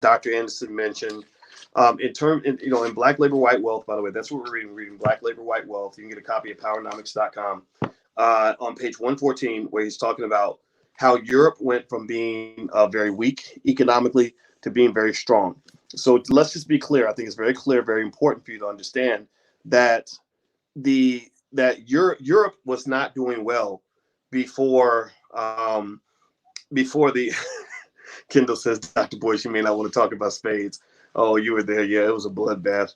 Dr. Anderson mentioned. In Black Labor, White Wealth, by the way, that's what we're reading. We're reading Black Labor, White Wealth. You can get a copy at powernomics.com on page 114, where he's talking about how Europe went from being very weak economically to being very strong. So let's just be clear. I think it's very clear, very important for you to understand that Europe was not doing well before the Kendall says, Dr. Boyce, you may not want to talk about spades. Oh, you were there. Yeah, it was a bloodbath.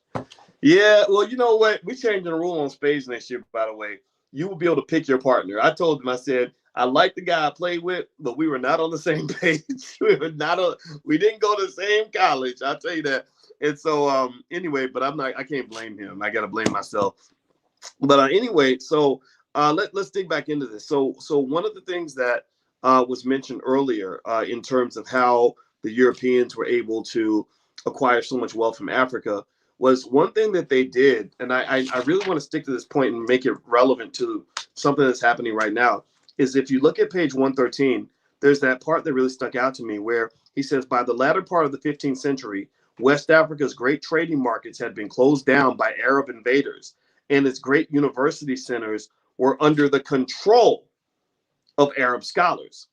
Yeah, well, you know what? We changed the rule on spades next year, by the way. You will be able to pick your partner. I told them, I said, I like the guy I played with, but we were not on the same page. We didn't go to the same college. I'll tell you that. And so anyway, but I can't blame him. I got to blame myself. But anyway, so let's dig back into this. So one of the things that was mentioned earlier in terms of how the Europeans were able to acquire so much wealth from Africa was one thing that they did. And I really want to stick to this point and make it relevant to something that's happening right now, is if you look at page 113, there's that part that really stuck out to me where he says, by the latter part of the 15th century, West Africa's great trading markets had been closed down by Arab invaders, and its great university centers were under the control of Arab scholars.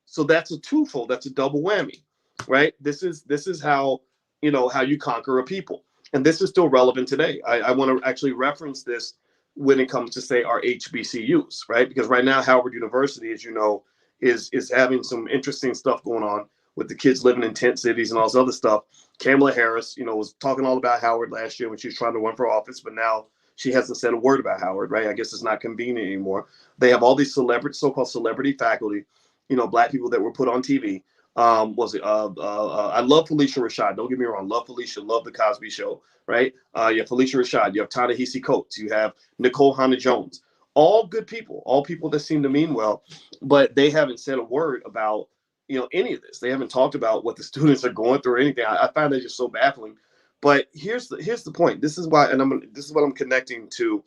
So that's a twofold, that's a double whammy, right? This is how you conquer a people. And this is still relevant today. I want to actually reference this when it comes to, say, our HBCUs, right? Because right now, Howard University, as you know, is having some interesting stuff going on with the kids living in tent cities and all this other stuff. Kamala Harris, was talking all about Howard last year when she was trying to run for office, but now she hasn't said a word about Howard, right? I guess it's not convenient anymore. They have all these so-called celebrity faculty, Black people that were put on TV. I love Phylicia Rashard. Don't get me wrong. Love Phylicia. Love the Cosby Show, right? You have Phylicia Rashard. You have Ta-Nehisi Coates. You have Nicole Hannah-Jones. All good people. All people that seem to mean well, but they haven't said a word about any of this. They haven't talked about what the students are going through or anything. I find that just so baffling. But here's the point. This is why, and this is what I'm connecting to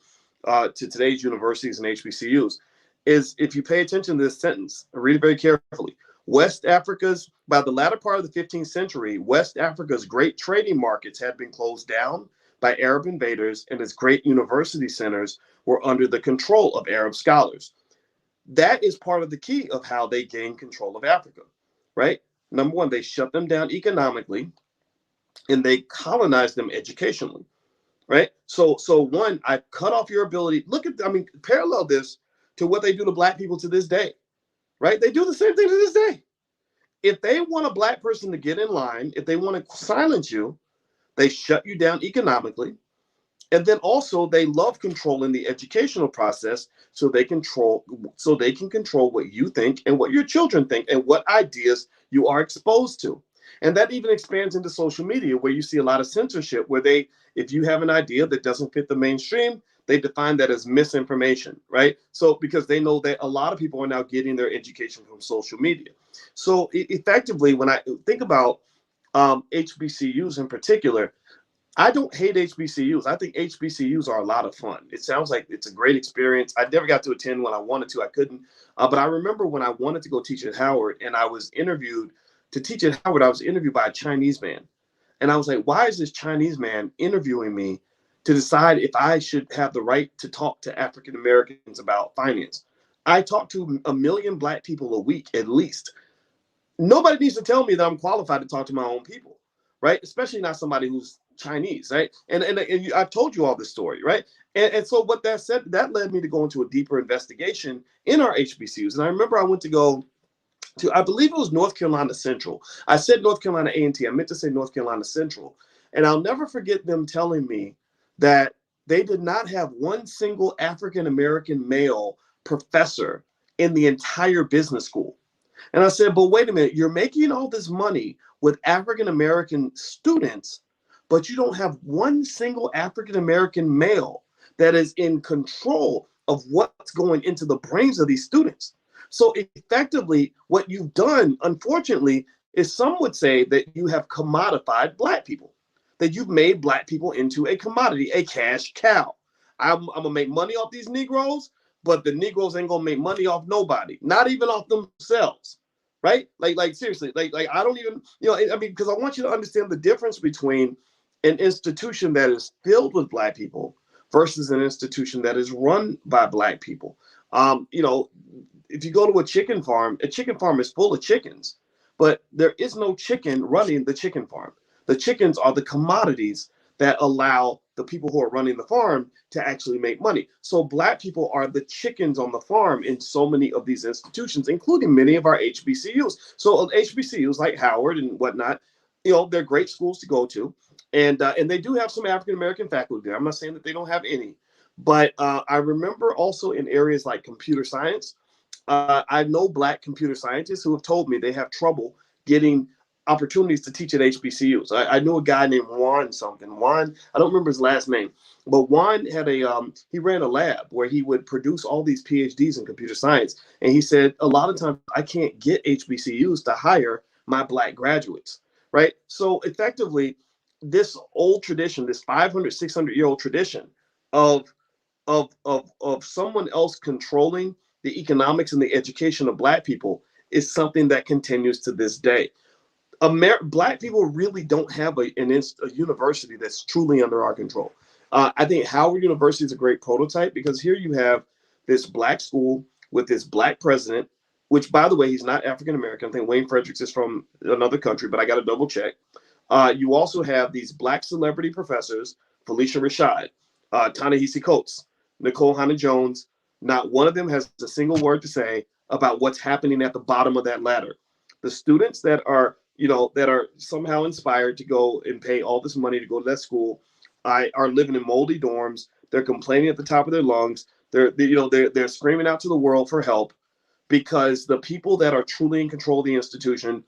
today's universities and HBCUs. Is if you pay attention to this sentence, read it very carefully. By the latter part of the 15th century, West Africa's great trading markets had been closed down by Arab invaders, and its great university centers were under the control of Arab scholars. That is part of the key of how they gained control of Africa, right? Number one, they shut them down economically, and they colonized them educationally, right? So one, I cut off your ability. Parallel this to what they do to Black people to this day. Right? They do the same thing to this day. If they want a Black person to get in line, if they want to silence you, they shut you down economically. And then also they love controlling the educational process so they can control what you think and what your children think and what ideas you are exposed to. And that even expands into social media, where you see a lot of censorship, where if you have an idea that doesn't fit the mainstream, they define that as misinformation, right? So because they know that a lot of people are now getting their education from social media. So effectively, when I think about HBCUs in particular, I don't hate HBCUs. I think HBCUs are a lot of fun. It sounds like it's a great experience. I never got to attend when I wanted to. I couldn't. But I remember when I wanted to go teach at Howard, and I was interviewed to teach at Howard, I was interviewed by a Chinese man. And I was like, why is this Chinese man interviewing me to decide if I should have the right to talk to African Americans about finance? I talk to 1 million Black people a week, at least. Nobody needs to tell me that I'm qualified to talk to my own people, right? Especially not somebody who's Chinese, right? And I've told you all this story, right? And so what that said, that led me to go into a deeper investigation in our HBCUs. And I remember I went to go to, I believe it was North Carolina Central. I said North Carolina A&T. I meant to say North Carolina Central. And I'll never forget them telling me that they did not have one single African-American male professor in the entire business school. And I said, but wait a minute, you're making all this money with African-American students, but you don't have one single African-American male that is in control of what's going into the brains of these students. So effectively, what you've done, unfortunately, is some would say that you have commodified Black people, that you've made Black people into a commodity, a cash cow. I'm going to make money off these Negroes, but the Negroes ain't going to make money off nobody, not even off themselves, right? Like seriously, like I don't even, I mean, because I want you to understand the difference between an institution that is filled with Black people versus an institution that is run by Black people. If you go to a chicken farm is full of chickens, but there is no chicken running the chicken farm. The chickens are the commodities that allow the people who are running the farm to actually make money. So Black people are the chickens on the farm in so many of these institutions, including many of our HBCUs. So HBCUs like Howard and whatnot, they're great schools to go to. And they do have some African American faculty there. I'm not saying that they don't have any. But I remember also in areas like computer science, I know Black computer scientists who have told me they have trouble getting opportunities to teach at HBCUs. I know a guy named Juan something. Juan, I don't remember his last name, but Juan had he ran a lab where he would produce all these PhDs in computer science. And he said, a lot of times I can't get HBCUs to hire my Black graduates, right? So effectively, this old tradition, this 500, 600-year-old tradition of someone else controlling the economics and the education of Black people is something that continues to this day. Black people really don't have a university that's truly under our control. I think Howard University is a great prototype because here you have this Black school with this Black president, which, by the way, he's not African American. I think Wayne Fredericks is from another country, but I got to double check. You also have these Black celebrity professors, Phylicia Rashard, Ta-Nehisi Coates, Nicole Hannah-Jones. Not one of them has a single word to say about what's happening at the bottom of that ladder. The students that are somehow inspired to go and pay all this money to go to that school are living in moldy dorms. They're complaining at the top of their lungs. They're screaming out to the world for help because the people that are truly in control of the institution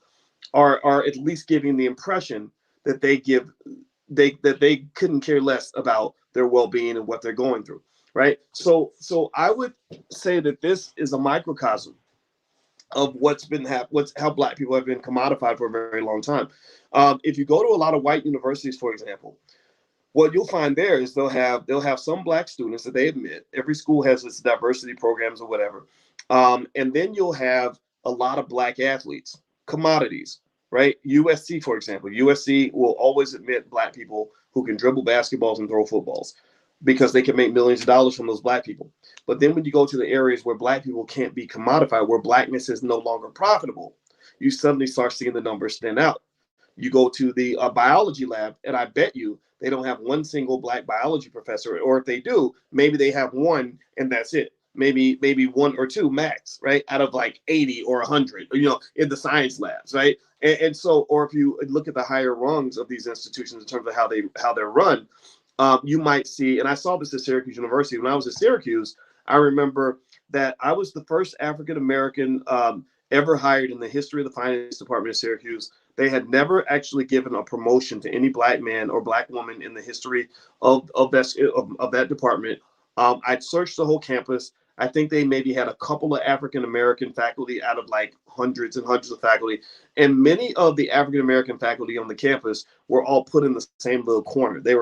are at least giving the impression that they couldn't care less about their well-being and what they're going through, right? So I would say that this is a microcosm of how Black people have been commodified for a very long time. If you go to a lot of white universities, for example, what you'll find there is they'll have some Black students that they admit. Every school has its diversity programs or whatever, and then you'll have a lot of Black athletes, commodities, right? USC, for example, USC will always admit Black people who can dribble basketballs and throw footballs because they can make millions of dollars from those Black people. But then when you go to the areas where Black people can't be commodified, where Blackness is no longer profitable, you suddenly start seeing the numbers thin out. You go to the biology lab, and I bet you they don't have one single Black biology professor, or if they do, maybe they have one and that's it. Maybe one or two max, right? Out of like 80 or 100, in the science labs, right? And so, or if you look at the higher rungs of these institutions in terms of how they're run, you might see, and I saw this at Syracuse University. When I was at Syracuse, I remember that I was the first African American ever hired in the history of the finance department at Syracuse. They had never actually given a promotion to any Black man or Black woman in the history of that department. I searched the whole campus. I think they maybe had a couple of African American faculty out of like hundreds and hundreds of faculty. And many of the African American faculty on the campus were all put in the same little corner. They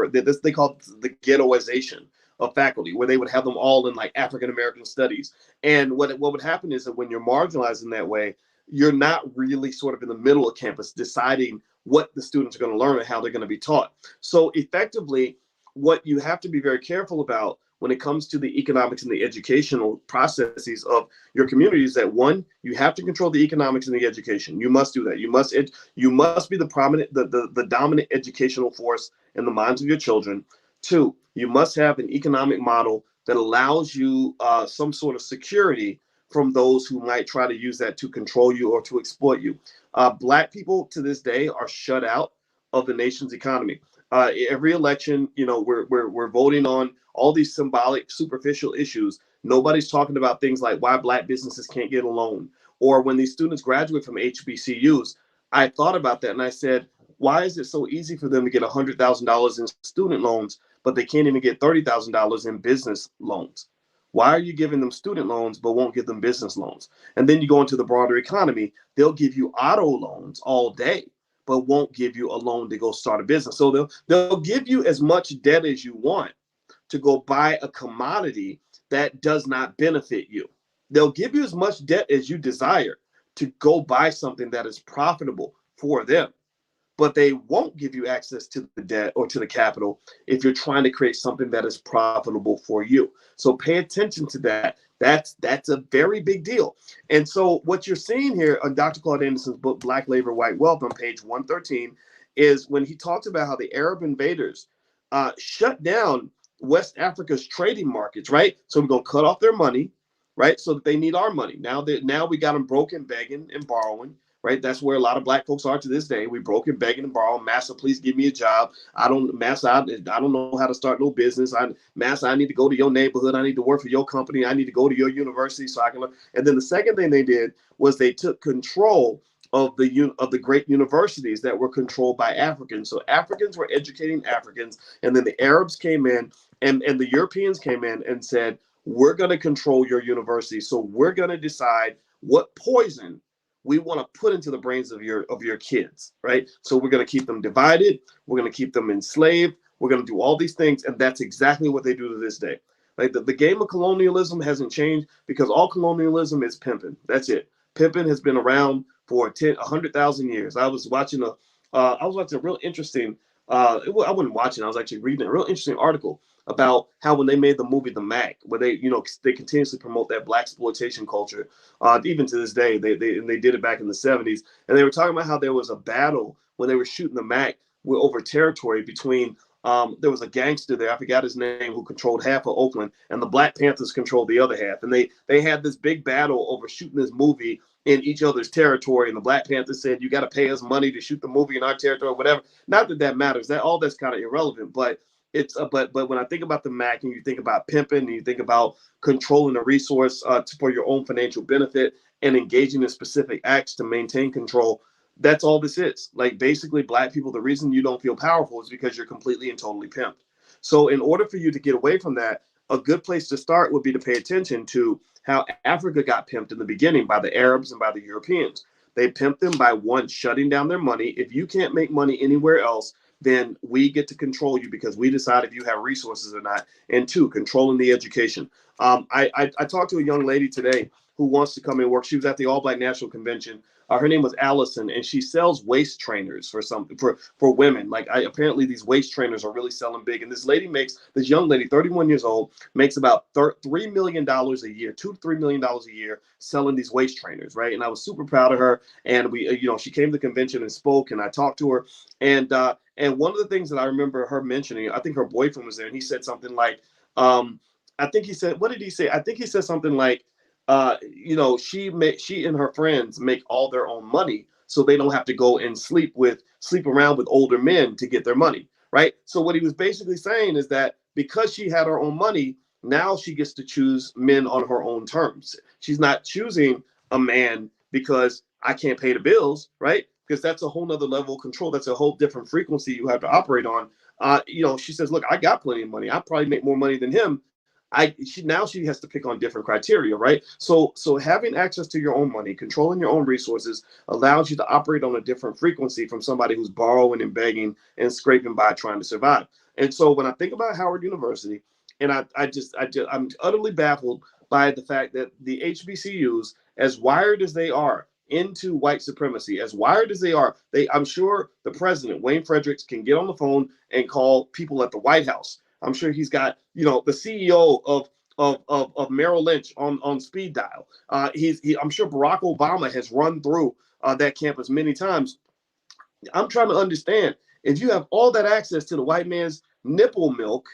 called it the ghettoization of faculty, where they would have them all in like African American studies. And what would happen is that when you're marginalized in that way, you're not really sort of in the middle of campus deciding what the students are going to learn and how they're going to be taught. So effectively, what you have to be very careful about when it comes to the economics and the educational processes of your community is that, one, you have to control the economics and the education. You must do that. You must be the dominant educational force in the minds of your children. Two, you must have an economic model that allows you some sort of security from those who might try to use that to control you or to exploit you. Black people to this day are shut out of the nation's economy. Every election, we're voting on all these symbolic, superficial issues. Nobody's talking about things like why Black businesses can't get a loan, or when these students graduate from HBCUs. I thought about that and I said, why is it so easy for them to get $100,000 in student loans, but they can't even get $30,000 in business loans? Why are you giving them student loans but won't give them business loans? And then you go into the broader economy, they'll give you auto loans all day, but won't give you a loan to go start a business. So they'll give you as much debt as you want to go buy a commodity that does not benefit you. They'll give you as much debt as you desire to go buy something that is profitable for them. But they won't give you access to the debt or to the capital if you're trying to create something that is profitable for you. So pay attention to that. That's a very big deal. And so what you're seeing here on Dr. Claude Anderson's book, Black Labor, White Wealth, on page 113, is when he talks about how the Arab invaders shut down West Africa's trading markets, right? So we're going to cut off their money, right? So that they need our money. Now we got them broken, begging and borrowing. Right, that's where a lot of Black folks are to this day. We broke and begging and borrowing. Master, please give me a job. I don't know how to start no business. Master, I need to go to your neighborhood. I need to work for your company. I need to go to your university so I can learn. And then the second thing they did was they took control of the great universities that were controlled by Africans. So Africans were educating Africans, and then the Arabs came in and the Europeans came in and said, we're going to control your university. So we're going to decide what poison we want to put into the brains of your kids, right? So we're going to keep them divided. We're going to keep them enslaved. We're going to do all these things. And that's exactly what they do to this day. Like the game of colonialism hasn't changed because all colonialism is pimping. That's it. Pimping has been around for 100,000 years. I was watching a real interesting, I wasn't watching, I was actually reading a real interesting article about how when they made the movie The Mac, where they continuously promote that Black exploitation culture, even to this day, they did it back in the 70s, and they were talking about how there was a battle when they were shooting The Mac over territory between, there was a gangster there, I forgot his name, who controlled half of Oakland, and the Black Panthers controlled the other half, and they had this big battle over shooting this movie in each other's territory, and the Black Panthers said, you got to pay us money to shoot the movie in our territory, whatever. Not that matters, that's kind of irrelevant, but it's but when I think about the Mac and you think about pimping and you think about controlling a resource for your own financial benefit and engaging in specific acts to maintain control, that's all this is. Like basically Black people, the reason you don't feel powerful is because you're completely and totally pimped. So in order for you to get away from that, a good place to start would be to pay attention to how Africa got pimped in the beginning by the Arabs and by the Europeans. They pimped them by, one, shutting down their money. If you can't make money anywhere else, then we get to control you because we decide if you have resources or not. And two, controlling the education. I talked to a young lady today who wants to come and work. She was at the All Black National Convention. Her name was Allison, and she sells waist trainers for women. Like apparently these waist trainers are really selling big. And this young lady, 31 years old, makes about $3 million a year, $2 to $3 million a year selling these waist trainers, right? And I was super proud of her. And she came to the convention and spoke, and I talked to her. And one of the things that I remember her mentioning, I think her boyfriend was there, and he said something like, I think he said, what did he say? I think he said something like, she and her friends make all their own money, so they don't have to go and sleep around with older men to get their money, right? So what he was basically saying is that because she had her own money, now she gets to choose men on her own terms. She's not choosing a man because I can't pay the bills, right? Because that's a whole nother level of control. That's a whole different frequency you have to operate on. She says, look, I got plenty of money. I probably make more money than him. Now she has to pick on different criteria, right? So having access to your own money, controlling your own resources allows you to operate on a different frequency from somebody who's borrowing and begging and scraping by trying to survive. And so when I think about Howard University, and I'm utterly baffled by the fact that the HBCUs, as wired as they are into white supremacy, as wired as they are, I'm sure the president, Wayne Fredericks, can get on the phone and call people at the White House. I'm sure he's got, the CEO of Merrill Lynch on speed dial. I'm sure Barack Obama has run through that campus many times. I'm trying to understand, if you have all that access to the white man's nipple milk,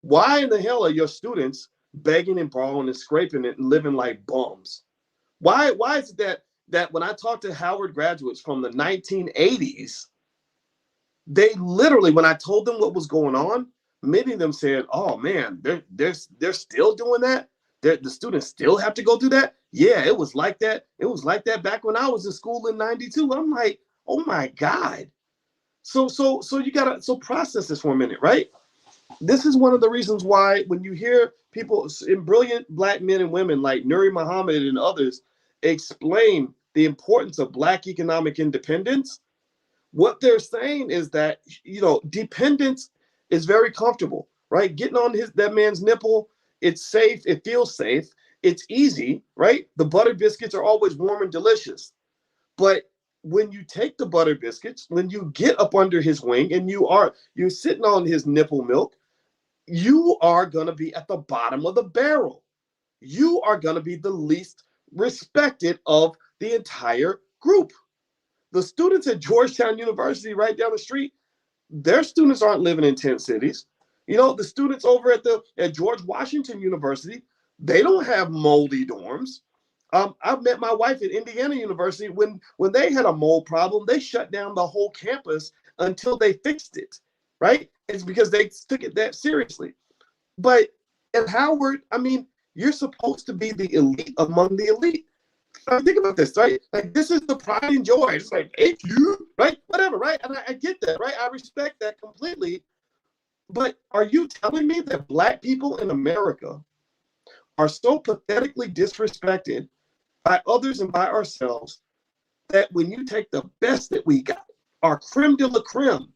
why in the hell are your students begging and borrowing and scraping it and living like bums? Why is it that when I talk to Howard graduates from the 1980s, they literally, when I told them what was going on, many of them said, "Oh man, they're still doing that. The students still have to go through that." Yeah, it was like that. It was like that back when I was in school in '92. I'm like, oh my God. So you gotta process this for a minute, right? This is one of the reasons why when you hear people, brilliant Black men and women like Nuri Muhammad and others, explain the importance of Black economic independence, what they're saying is that dependence is very comfortable, right? Getting on that man's nipple, it's safe, it feels safe, it's easy, right? The butter biscuits are always warm and delicious. But when you take the butter biscuits, when you get up under his wing and you're sitting on his nipple milk, you are going to be at the bottom of the barrel. You are going to be the least respected of the entire group. The students at Georgetown University right down the street, their students aren't living in tent cities. You know, the students over at George Washington University, they don't have moldy dorms. I've met my wife at Indiana University. When they had a mold problem, they shut down the whole campus until they fixed it, right? It's because they took it that seriously. But at Howard, I mean, you're supposed to be the elite among the elite. I mean, think about this, right? Like, this is the pride and joy. It's like, hey, you, right? Whatever, right? And I get that, right? I respect that completely. But are you telling me that Black people in America are so pathetically disrespected by others and by ourselves that when you take the best that we got, our creme de la creme,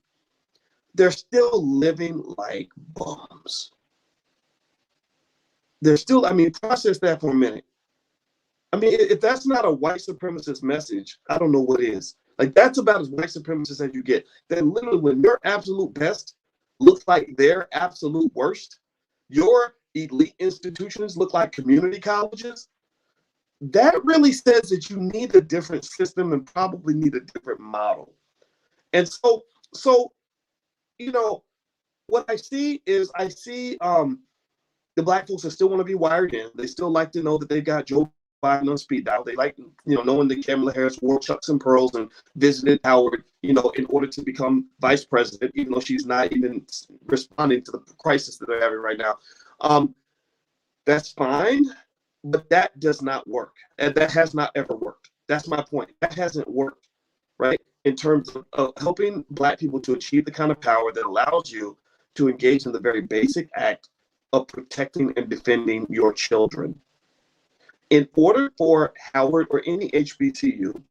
they're still living like bums? They're still, I mean, process that for a minute. I mean, if that's not a white supremacist message, I don't know what is. Like, that's about as white supremacist as you get. That literally, when your absolute best looks like their absolute worst, your elite institutions look like community colleges, that really says that you need a different system and probably need a different model. And so, you know, what I see is the Black folks that still want to be wired in. They still like to know that they've got Joe Biden on speed dial. They like, knowing that Kamala Harris wore chucks and pearls and visited Howard, in order to become vice president, even though she's not even responding to the crisis that they're having right now. That's fine, but that does not work. And that has not ever worked. That's my point. That hasn't worked, right? In terms of helping Black people to achieve the kind of power that allows you to engage in the very basic act of protecting and defending your children. In order for Howard or any HBCU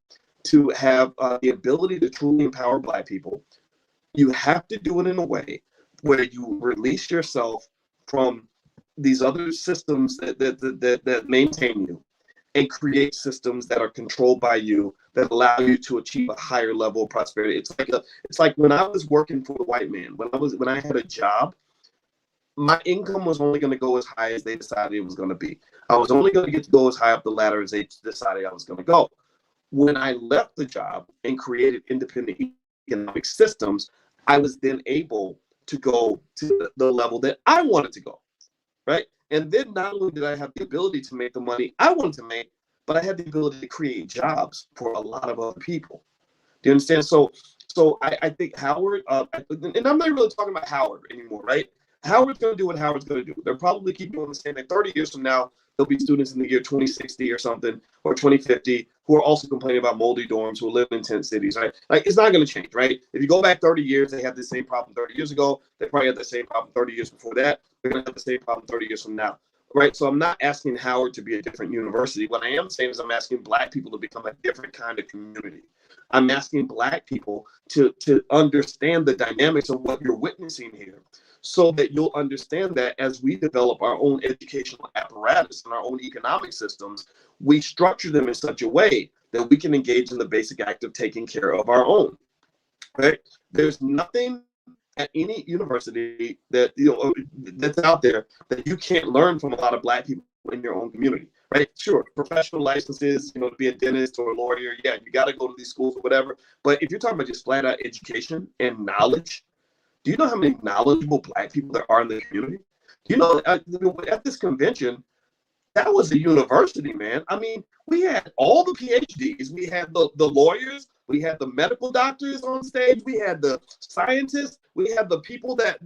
to have the ability to truly empower Black people, you have to do it in a way where you release yourself from these other systems that maintain you and create systems that are controlled by you, that allow you to achieve a higher level of prosperity. It's like when I was working for the white man, when I had a job, my income was only going to go as high as they decided it was going to be. I was only going to get to go as high up the ladder as they decided I was going to go. When I left the job and created independent economic systems, I was then able to go to the level that I wanted to go, right? And then not only did I have the ability to make the money I wanted to make, but I had the ability to create jobs for a lot of other people. Do you understand? So I think Howard, and I'm not really talking about Howard anymore, right? Howard's going to do what Howard's going to do. They'll probably keep doing the same thing. 30 years from now, there'll be students in the year 2060 or something, or 2050, who are also complaining about moldy dorms, who live in tent cities, right? Like, it's not going to change, right? If you go back 30 years, they had the same problem 30 years ago. They probably had the same problem 30 years before that. They're going to have the same problem 30 years from now, right? So I'm not asking Howard to be a different university. What I am saying is I'm asking Black people to become a different kind of community. I'm asking Black people to understand the dynamics of what you're witnessing here, so that you'll understand that as we develop our own educational apparatus and our own economic systems, we structure them in such a way that we can engage in the basic act of taking care of our own, right? There's nothing at any university that, that's out there that you can't learn from a lot of Black people in your own community, right? Sure, professional licenses, to be a dentist or a lawyer, yeah, you got to go to these schools or whatever. But if you're talking about just flat out education and knowledge, do you know how many knowledgeable Black people there are in the community? At this convention, that was a university, man. I mean, we had all the PhDs. We had the lawyers. We had the medical doctors on stage. We had the scientists. We had the people that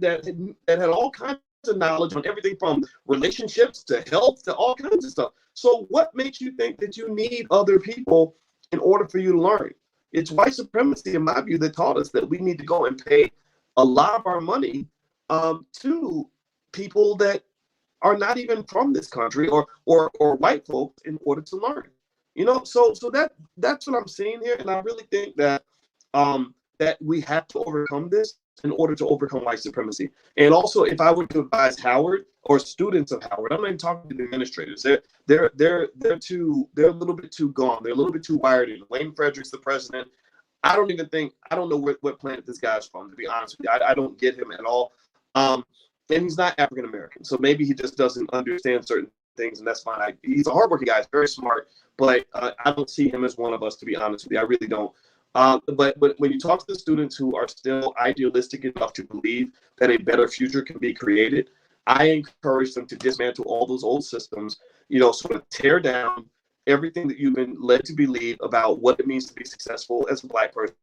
had all kinds of knowledge on everything from relationships to health to all kinds of stuff. So what makes you think that you need other people in order for you to learn? It's white supremacy, in my view, that taught us that we need to go and pay a lot of our money to people that are not even from this country or white folks in order to learn. So that's what I'm seeing here, and I really think that that we have to overcome this. in order to overcome white supremacy. And also, if I were to advise Howard or students of Howard, I'm not even talking to the administrators. They're a little bit too gone. They're a little bit too wired in. Wayne Fredericks, the president. I don't know what planet this guy's from, to be honest with you. I don't get him at all. And he's not African American, so maybe he just doesn't understand certain things, and that's fine. He's a hardworking guy, he's very smart, but I don't see him as one of us, to be honest with you. I really don't. But when you talk to the students who are still idealistic enough to believe that a better future can be created, I encourage them to dismantle all those old systems, sort of tear down everything that you've been led to believe about what it means to be successful as a Black person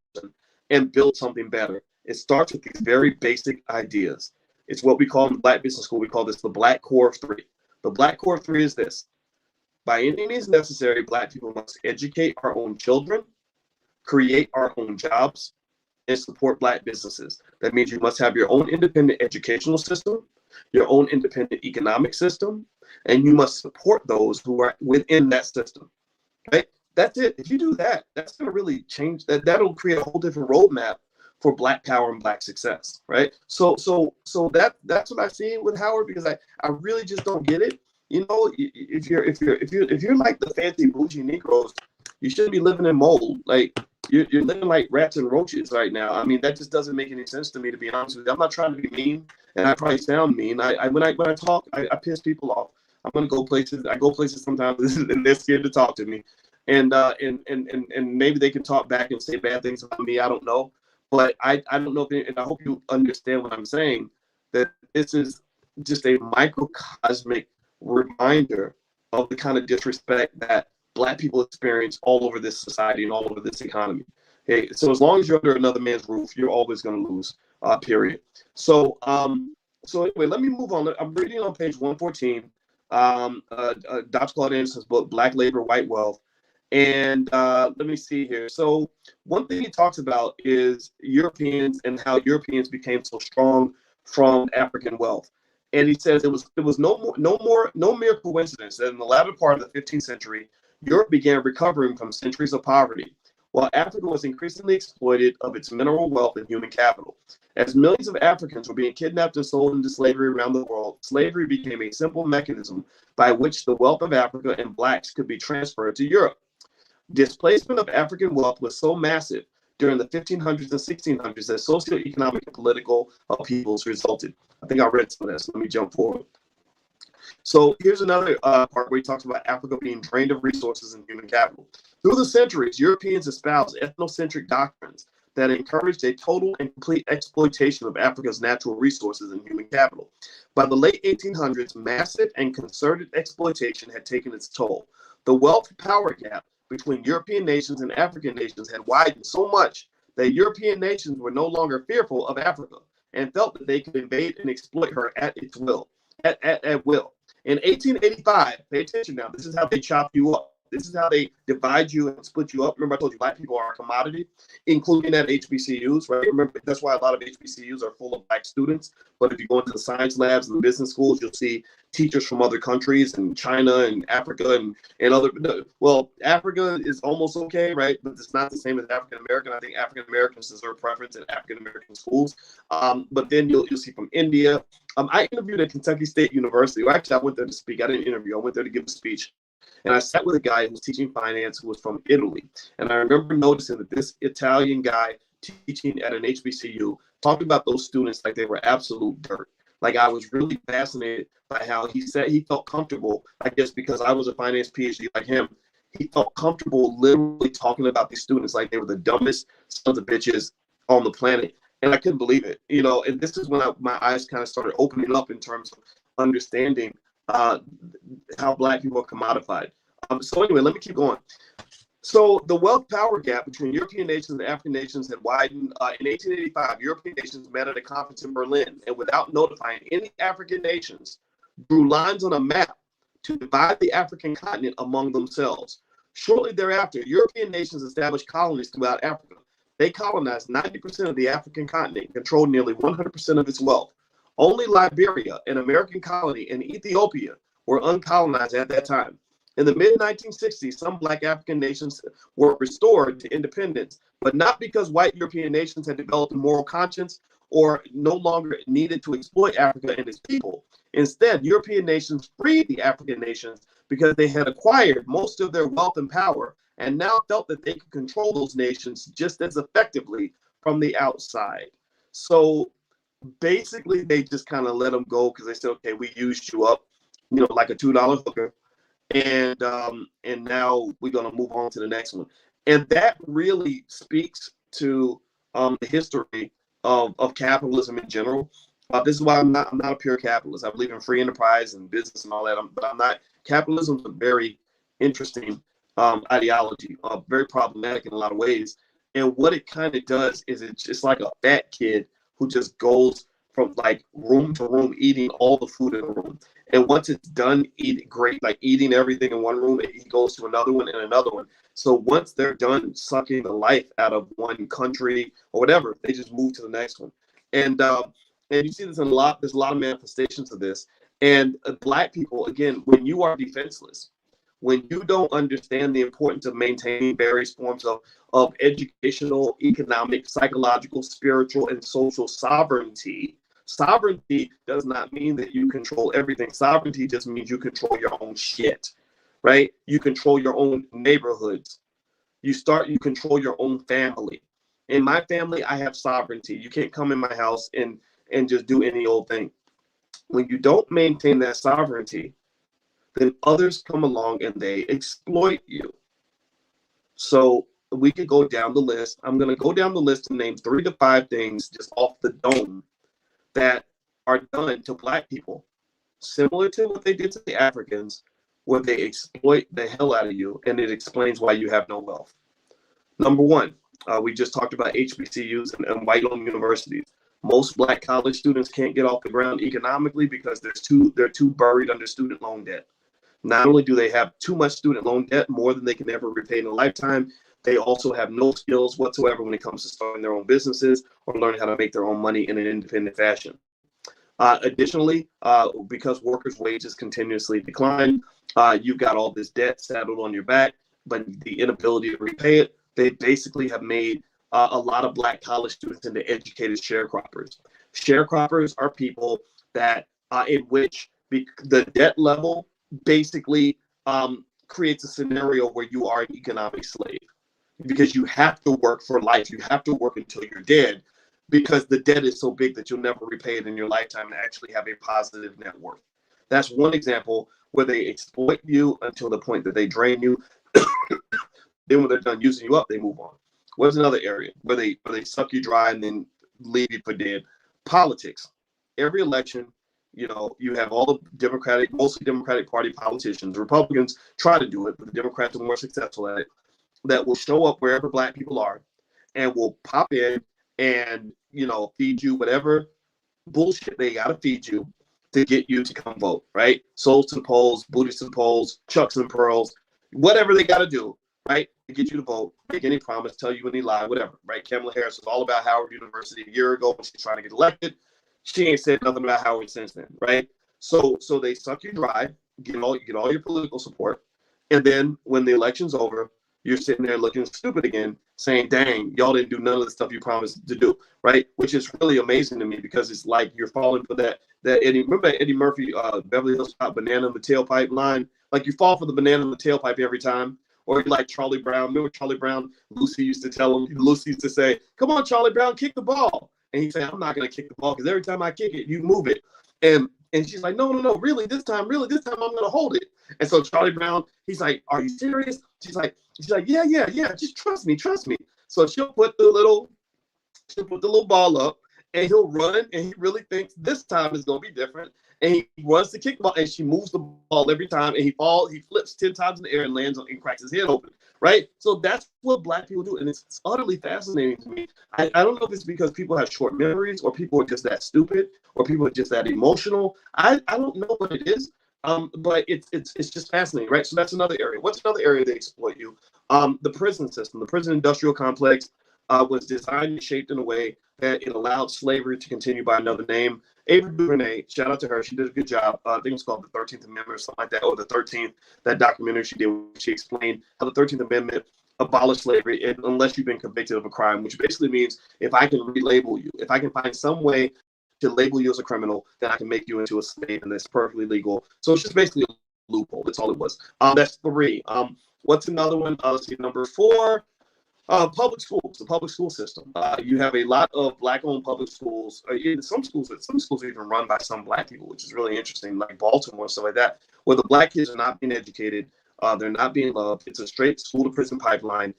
and build something better. It starts with these very basic ideas. It's what we call in the Black Business School, we call this the Black Core of Three. The Black Core of Three is this: by any means necessary, Black people must educate our own children, create our own jobs, and support Black businesses. That means you must have your own independent educational system, your own independent economic system, and you must support those who are within that system. Right? That's it. If you do that, that's going to really change. That'll create a whole different roadmap for Black power and Black success, right? So that's what I see with Howard, because I really just don't get it. If you're like the fancy bougie Negroes, you shouldn't be living in mold. Like you're living like rats and roaches right now. I mean, that just doesn't make any sense to me, to be honest with you. I'm not trying to be mean, and I probably sound mean. When I talk, I piss people off. I'm gonna go places. I go places sometimes, and they're scared to talk to me, and maybe they can talk back and say bad things about me. I don't know. But I don't know if, and I hope you understand what I'm saying, that this is just a microcosmic reminder of the kind of disrespect that Black people experience all over this society and all over this economy. Okay, so as long as you're under another man's roof, you're always going to lose, period. So anyway, let me move on. I'm reading on page 114, Dr. Claude Anderson's book, Black Labor, White Wealth. And let me see here. So one thing he talks about is Europeans and how Europeans became so strong from African wealth. And he says it was no mere coincidence that in the latter part of the 15th century, Europe began recovering from centuries of poverty, while Africa was increasingly exploited of its mineral wealth and human capital. As millions of Africans were being kidnapped and sold into slavery around the world, slavery became a simple mechanism by which the wealth of Africa and Blacks could be transferred to Europe. Displacement of African wealth was so massive during the 1500s and 1600s that socioeconomic and political upheavals resulted. I think I read some of this. Let me jump forward. So here's another part where he talks about Africa being drained of resources and human capital. Through the centuries, Europeans espoused ethnocentric doctrines that encouraged a total and complete exploitation of Africa's natural resources and human capital. By the late 1800s, massive and concerted exploitation had taken its toll. The wealth power gap between European nations and African nations had widened so much that European nations were no longer fearful of Africa and felt that they could invade and exploit her at its will, at will. In 1885, pay attention now, this is how they chop you up. This is how they divide you and split you up. Remember, I told you Black people are a commodity, including at HBCUs, right? Remember, that's why a lot of HBCUs are full of Black students. But if you go into the science labs and the business schools, you'll see teachers from other countries and China and Africa and other. Well, Africa is almost okay, right? But it's not the same as African American. I think African Americans deserve preference in African American schools. But then you'll see from India. I interviewed at Kentucky State University. Well, actually, I went there to speak. I didn't interview. I went there to give a speech. And I sat with a guy who was teaching finance who was from Italy. And I remember noticing that this Italian guy teaching at an HBCU talked about those students like they were absolute dirt. Like, I was really fascinated by how he said he felt comfortable, I guess because I was a finance PhD like him, he felt comfortable literally talking about these students like they were the dumbest sons of bitches on the planet. And I couldn't believe it, and this is when my eyes kind of started opening up in terms of understanding how Black people are commodified. So anyway, let me keep going. So the wealth power gap between European nations and African nations had widened. In 1885, European nations met at a conference in Berlin, and without notifying any African nations, drew lines on a map to divide the African continent among themselves. Shortly thereafter, European nations established colonies throughout Africa. They colonized 90% of the African continent and controlled nearly 100% of its wealth. Only Liberia, an American colony, and Ethiopia were uncolonized at that time. In the mid-1960s, some Black African nations were restored to independence, but not because white European nations had developed a moral conscience or no longer needed to exploit Africa and its people. Instead, European nations freed the African nations because they had acquired most of their wealth and power and now felt that they could control those nations just as effectively from the outside. So basically, they just kind of let them go because they said, okay, we used you up, like a $2 hooker. And now we're going to move on to the next one. And that really speaks to the history of capitalism in general. This is why I'm not a pure capitalist. I believe in free enterprise and business and all that, but I'm not. Capitalism is a very interesting ideology, very problematic in a lot of ways. And what it kind of does is it's just like a fat kid who just goes from like room to room eating all the food in the room. And once it's done eating everything in one room, he goes to another one and another one. So once they're done sucking the life out of one country or whatever, they just move to the next one. And you see this there's a lot of manifestations of this. And Black people, again, when you are defenseless, when you don't understand the importance of maintaining various forms of educational, economic, psychological, spiritual, and social sovereignty. Sovereignty does not mean that you control everything. Sovereignty just means you control your own shit, right? You control your own neighborhoods. You control your own family. In my family, I have sovereignty. You can't come in my house and just do any old thing. When you don't maintain that sovereignty, then others come along and they exploit you. So we could go down the list. I'm going to go down the list and name 3 to 5 things just off the dome that are done to Black people, similar to what they did to the Africans, where they exploit the hell out of you, and it explains why you have no wealth. Number 1, we just talked about HBCUs and white-owned universities. Most Black college students can't get off the ground economically because they're too buried under student loan debt. Not only do they have too much student loan debt, more than they can ever repay in a lifetime, they also have no skills whatsoever when it comes to starting their own businesses or learning how to make their own money in an independent fashion. Additionally, because workers' wages continuously decline, you've got all this debt saddled on your back, but the inability to repay it, they basically have made a lot of Black college students into educated sharecroppers. Sharecroppers are people that in which the debt level basically creates a scenario where you are an economic slave, because you have to work for life. You have to work until you're dead, because the debt is so big that you'll never repay it in your lifetime and actually have a positive net worth. That's one example where they exploit you until the point that they drain you. Then when they're done using you up, they move on. What's another area where they suck you dry and then leave you for dead? Politics. Every election, you have all the mostly Democratic Party politicians. Republicans try to do it, but the Democrats are more successful at it, that will show up wherever Black people are and will pop in and, feed you whatever bullshit they got to feed you to get you to come vote, right? Souls to the polls, booties to the polls, chucks and pearls, whatever they got to do, right, to get you to vote, make any promise, tell you any lie, whatever, right? Kamala Harris was all about Howard University a year ago when she's trying to get elected. She ain't said nothing about Howard since then, right? So they suck you dry, get all your political support, and then when the election's over, you're sitting there looking stupid again, saying, dang, y'all didn't do none of the stuff you promised to do, right? Which is really amazing to me, because it's like you're falling for that remember Eddie Murphy, Beverly Hills Cop, banana in the tailpipe line? Like, you fall for the banana in the tailpipe every time. Or like Charlie Brown. Remember Charlie Brown? Lucy used to say, come on, Charlie Brown, kick the ball. And he'd say, I'm not going to kick the ball, because every time I kick it, you move it. And she's like, no, really, this time I'm going to hold it. And so Charlie Brown, he's like, are you serious? She's like, yeah, just trust me. So she'll put the little ball up, and he'll run, and he really thinks this time is going to be different. And he runs to kick the ball, and she moves the ball every time, and he flips 10 times in the air and lands and cracks his head open, right? So that's what Black people do, and it's utterly fascinating to me. I don't know if it's because people have short memories, or people are just that stupid, or people are just that emotional. I don't know what it is, but it's just fascinating, right? So that's another area. What's another area they exploit you? The prison system, the prison industrial complex was designed and shaped in a way that it allowed slavery to continue by another name. Ava DuVernay, shout out to her. She did a good job. I think it's called the 13th Amendment or something like that, or the 13th, that documentary she did, where she explained how the 13th Amendment abolish slavery unless you've been convicted of a crime, which basically means if I can relabel you, if I can find some way to label you as a criminal, then I can make you into a slave, and that's perfectly legal. So it's just basically a loophole. That's all it was. That's 3. What's another one? Let's see, number 4. Public schools, the public school system. You have a lot of Black-owned public schools. Some schools are even run by some Black people, which is really interesting, like Baltimore and stuff like that, where the Black kids are not being educated, they're not being loved. It's a straight school-to-prison pipeline,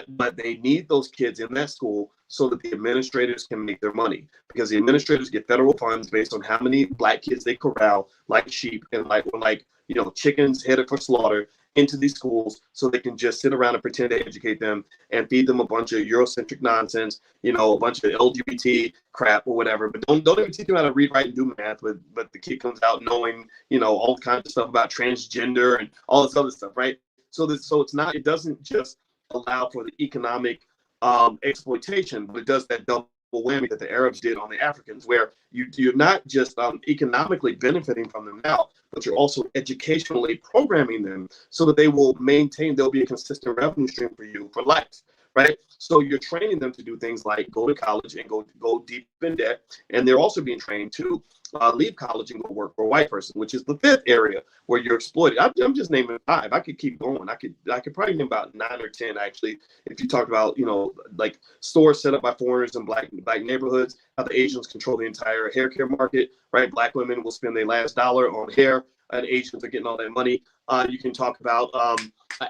but they need those kids in that school so that the administrators can make their money, because the administrators get federal funds based on how many Black kids they corral like sheep and like chickens headed for slaughter into these schools, so they can just sit around and pretend to educate them and feed them a bunch of Eurocentric nonsense, a bunch of LGBT crap or whatever. But don't even teach them how to read, write, and do math. But the kid comes out knowing, all kinds of stuff about transgender and all this other stuff, right? So it doesn't just allow for the economic exploitation, but it does that double whammy that the Arabs did on the Africans, where you're not just economically benefiting from them now, but you're also educationally programming them so that there'll be a consistent revenue stream for you for life, right? So you're training them to do things like go to college and go deep in debt, and they're also being trained to leave college and go work for a white person, which is the 5th area where you're exploited. I'm just naming 5. I could keep going. I could probably name about 9 or 10 actually. If you talk about like stores set up by foreigners in black neighborhoods, how the Asians control the entire hair care market, right? Black women will spend their last dollar on hair, and Asians are getting all that money. You can talk about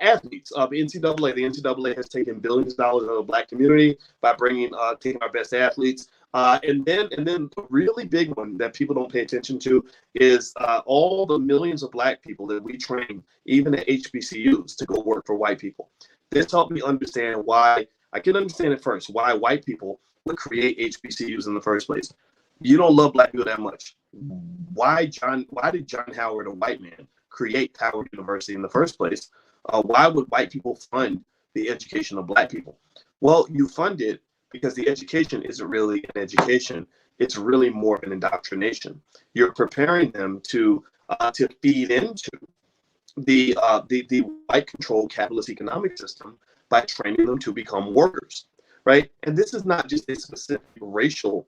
athletes. The NCAA has taken billions of dollars out of the Black community by taking our best athletes. And then the really big one that people don't pay attention to is all the millions of Black people that we train, even at HBCUs, to go work for white people. This helped me understand why I can understand at first why white people would create HBCUs in the first place. You don't love Black people that much. Why did John Howard, a white man, create Howard University in the first place? Why would white people fund the education of Black people? Well, you fund it because the education isn't really an education. It's really more of an indoctrination. You're preparing them to feed into the white-controlled capitalist economic system by training them to become workers, right? And this is not just a specific racial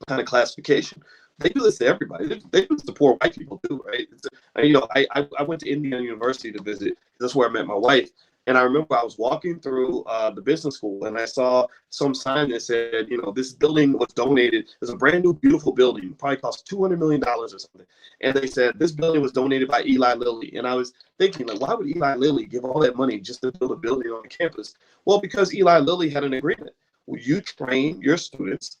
kind of classification. They do this to everybody. They do this to poor white people too, right? I went to Indiana University to visit. That's where I met my wife. And I remember I was walking through the business school, and I saw some sign that said, this building was donated. It's a brand new, beautiful building. Probably cost $200 million or something. And they said this building was donated by Eli Lilly. And I was thinking, like, why would Eli Lilly give all that money just to build a building on campus? Well, because Eli Lilly had an agreement. Well, you train your students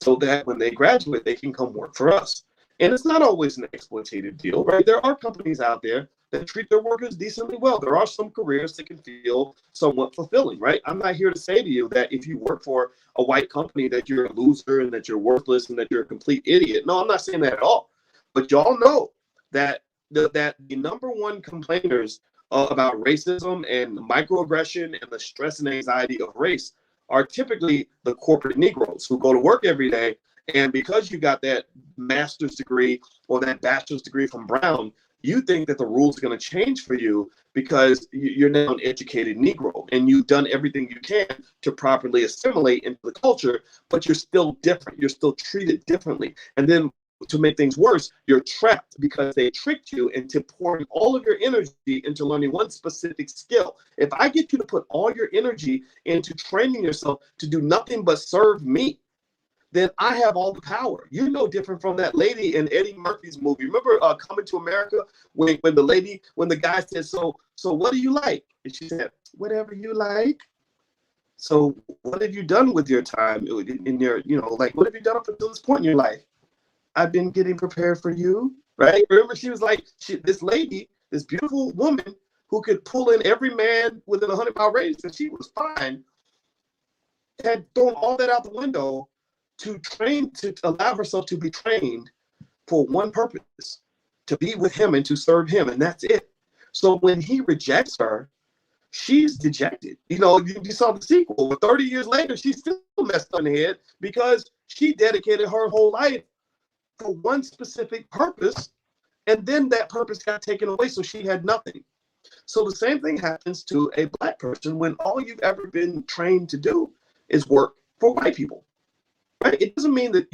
so that when they graduate, they can come work for us. And it's not always an exploitative deal, right? There are companies out there that treat their workers decently well. There are some careers that can feel somewhat fulfilling, right? I'm not here to say to you that if you work for a white company that you're a loser and that you're worthless and that you're a complete idiot. No, I'm not saying that at all. But y'all know that the number one complainers about racism and microaggression and the stress and anxiety of race are typically the corporate Negroes who go to work every day. And because you got that master's degree or that bachelor's degree from Brown, you think that the rules are going to change for you because you're now an educated Negro and you've done everything you can to properly assimilate into the culture, but you're still different. You're still treated differently. And then to make things worse, you're trapped because they tricked you into pouring all of your energy into learning one specific skill. If I get you to put all your energy into training yourself to do nothing but serve me, then I have all the power. You're no different from that lady in Eddie Murphy's movie. Remember Coming to America when the guy said, so what do you like? And she said, whatever you like. So what have you done with your time in your, what have you done up until this point in your life? I've been getting prepared for you, right? Remember, she was like, this lady, this beautiful woman who could pull in every man within a 100-mile radius, and she was fine, had thrown all that out the window to allow herself to be trained for one purpose, to be with him and to serve him, and that's it. So when he rejects her, she's dejected. You saw the sequel, but 30 years later, she's still messed on the head because she dedicated her whole life for one specific purpose, and then that purpose got taken away, so she had nothing. So the same thing happens to a Black person when all you've ever been trained to do is work for white people. Right? It doesn't mean that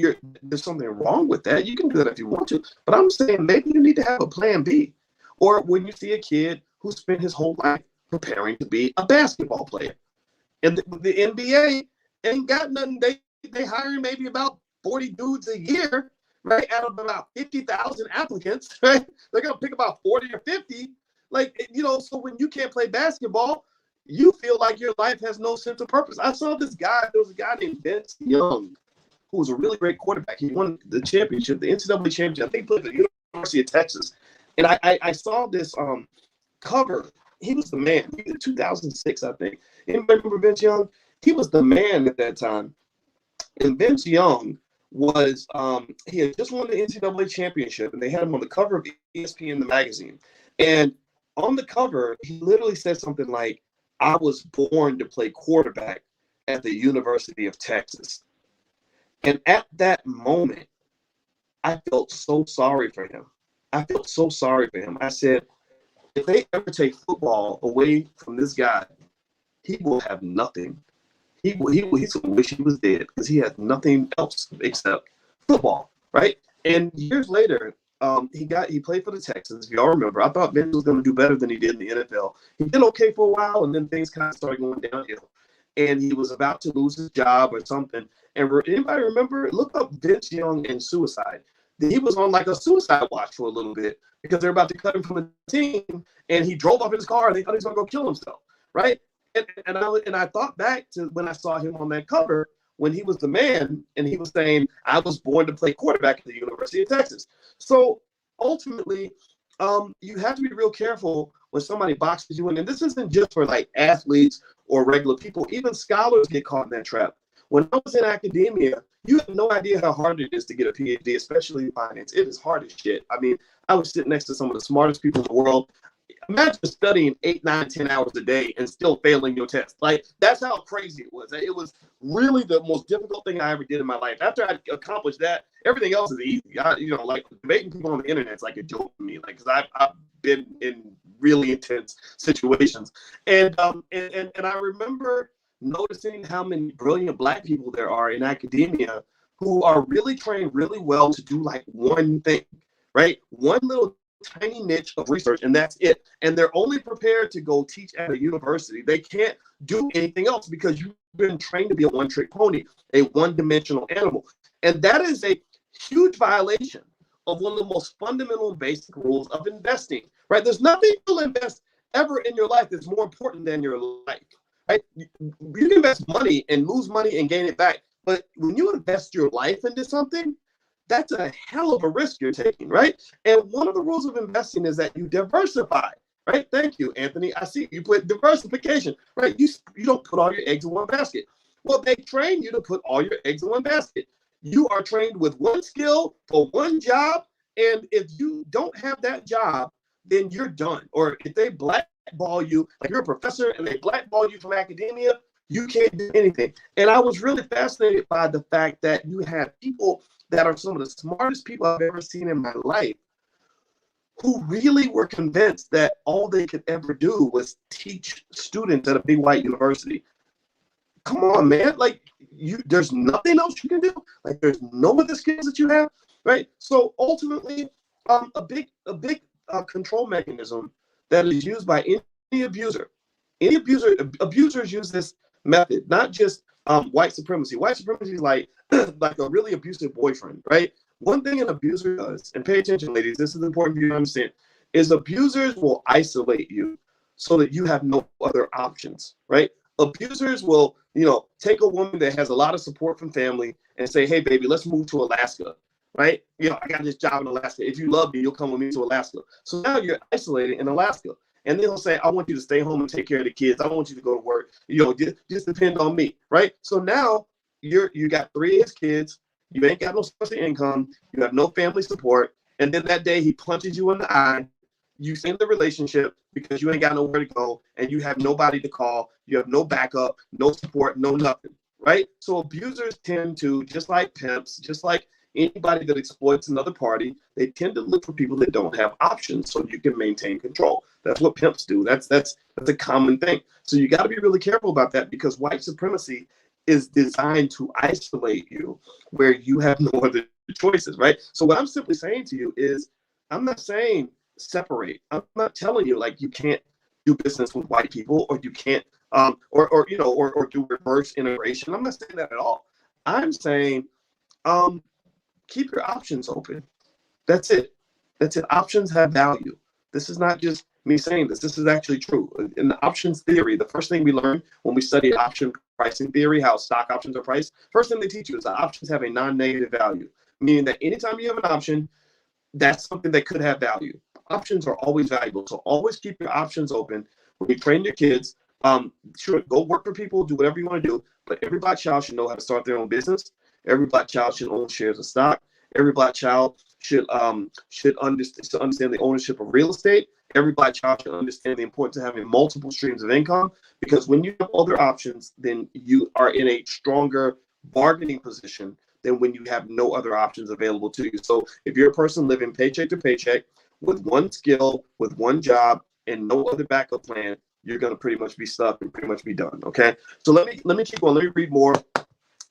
there's something wrong with that. You can do that if you want to, but I'm saying maybe you need to have a plan B. Or when you see a kid who spent his whole life preparing to be a basketball player, and the NBA ain't got nothing. They hire maybe about 40 dudes a year, right? Out of about 50,000 applicants, right? They're gonna pick about 40 or 50. Like, you know, so when you can't play basketball, you feel like your life has no sense of purpose. I saw this guy. There was a guy named Vince Young, who was a really great quarterback. He won the championship, the NCAA championship. I think he played at the University of Texas. And I saw this cover. He was the man. He was 2006, I think. Anybody remember Vince Young? He was the man at that time. And Vince Young was, he had just won the NCAA championship, and they had him on the cover of ESPN, the magazine. And on the cover, he literally said something like, "I was born to play quarterback at the University of Texas." And at that moment, I felt so sorry for him. I felt so sorry for him. I said, if they ever take football away from this guy, he will have nothing. He's going to wish he was dead because he has nothing else except football, right? And years later, he played for the Texans. If y'all remember, I thought Vince was going to do better than he did in the NFL. He did okay for a while, and then things kind of started going downhill. And he was about to lose his job or something. And anybody remember? Look up Vince Young and suicide. He was on like a suicide watch for a little bit because they're about to cut him from the team, and he drove off in his car and they thought he was going to go kill himself, right? And I thought back to when I saw him on that cover when he was the man and he was saying, "I was born to play quarterback at the University of Texas." So ultimately, you have to be real careful when somebody boxes you in. And this isn't just for like athletes or regular people. Even scholars get caught in that trap. When I was in academia, you have no idea how hard it is to get a PhD, especially in finance. It is hard as shit. I mean, I was sitting next to some of the smartest people in the world. Imagine studying 8, 9, 10 hours a day and still failing your test. Like, that's how crazy it was. It was really the most difficult thing I ever did in my life. After I accomplished that, everything else is easy. Like debating people on the internet is like a joke to me. Like, because I've been in really intense situations. And I remember noticing how many brilliant Black people there are in academia who are really trained really well to do like one thing, right? One little tiny niche of research, and that's it. And they're only prepared to go teach at a university. They can't do anything else because you've been trained to be a one-trick pony, a one-dimensional animal. And that is a huge violation of one of the most fundamental and basic rules of investing, right? There's nothing you'll invest ever in your life that's more important than your life, right? You can invest money and lose money and gain it back. But when you invest your life into something, that's a hell of a risk you're taking, right? And one of the rules of investing is that you diversify, right? Thank you, Anthony. I see you put diversification, right? You don't put all your eggs in one basket. Well, they train you to put all your eggs in one basket. You are trained with one skill for one job, and if you don't have that job, then you're done. Or if they blackball you, like you're a professor and they blackball you from academia, you can't do anything. And I was really fascinated by the fact that you had people that are some of the smartest people I've ever seen in my life who really were convinced that all they could ever do was teach students at a big white university. Come on, man. Like, there's nothing else you can do. Like, there's no other skills that you have, right? So ultimately, a big control mechanism that is used by any abuser. Abusers use this method, not just white supremacy. White supremacy is like a really abusive boyfriend, right? One thing an abuser does, and pay attention, ladies, this is important for you to understand, is abusers will isolate you so that you have no other options, right? Abusers will, take a woman that has a lot of support from family and say, "Hey, baby, let's move to Alaska," right? I got this job in Alaska. If you love me, you'll come with me to Alaska. So now you're isolated in Alaska. And then he'll say, "I want you to stay home and take care of the kids. I don't want you to go to work. Just depend on me," right? So now you got 3 of his kids. You ain't got no source of income. You have no family support. And then that day he punches you in the eye. You end the relationship because you ain't got nowhere to go and you have nobody to call. You have no backup, no support, no nothing, right? So abusers tend to, just like pimps, just like Anybody that exploits another party, they tend to look for people that don't have options so you can maintain control. That's what pimps do. That's a common thing. So you got to be really careful about that, because white supremacy is designed to isolate you where you have no other choices, right? So what I'm simply saying to you is, I'm not saying separate. I'm not telling you like you can't do business with white people, or you can't or do reverse integration. I'm not saying that at all. I'm saying keep your options open. That's it. That's it. Options have value. This is not just me saying this. This is actually true. In the options theory, the first thing we learn when we study option pricing theory, how stock options are priced, first thing they teach you is that options have a non-negative value, meaning that anytime you have an option, that's something that could have value. Options are always valuable. So always keep your options open. When you train your kids, sure, go work for people, do whatever you want to do, but every black child should know how to start their own business. Every black child should own shares of stock. Every black child should understand the ownership of real estate. Every black child should understand the importance of having multiple streams of income, because when you have other options, then you are in a stronger bargaining position than when you have no other options available to you. So if you're a person living paycheck to paycheck with one skill, with one job, and no other backup plan, you're going to pretty much be stuck and pretty much be done. Okay. So let me keep going. Let me read more.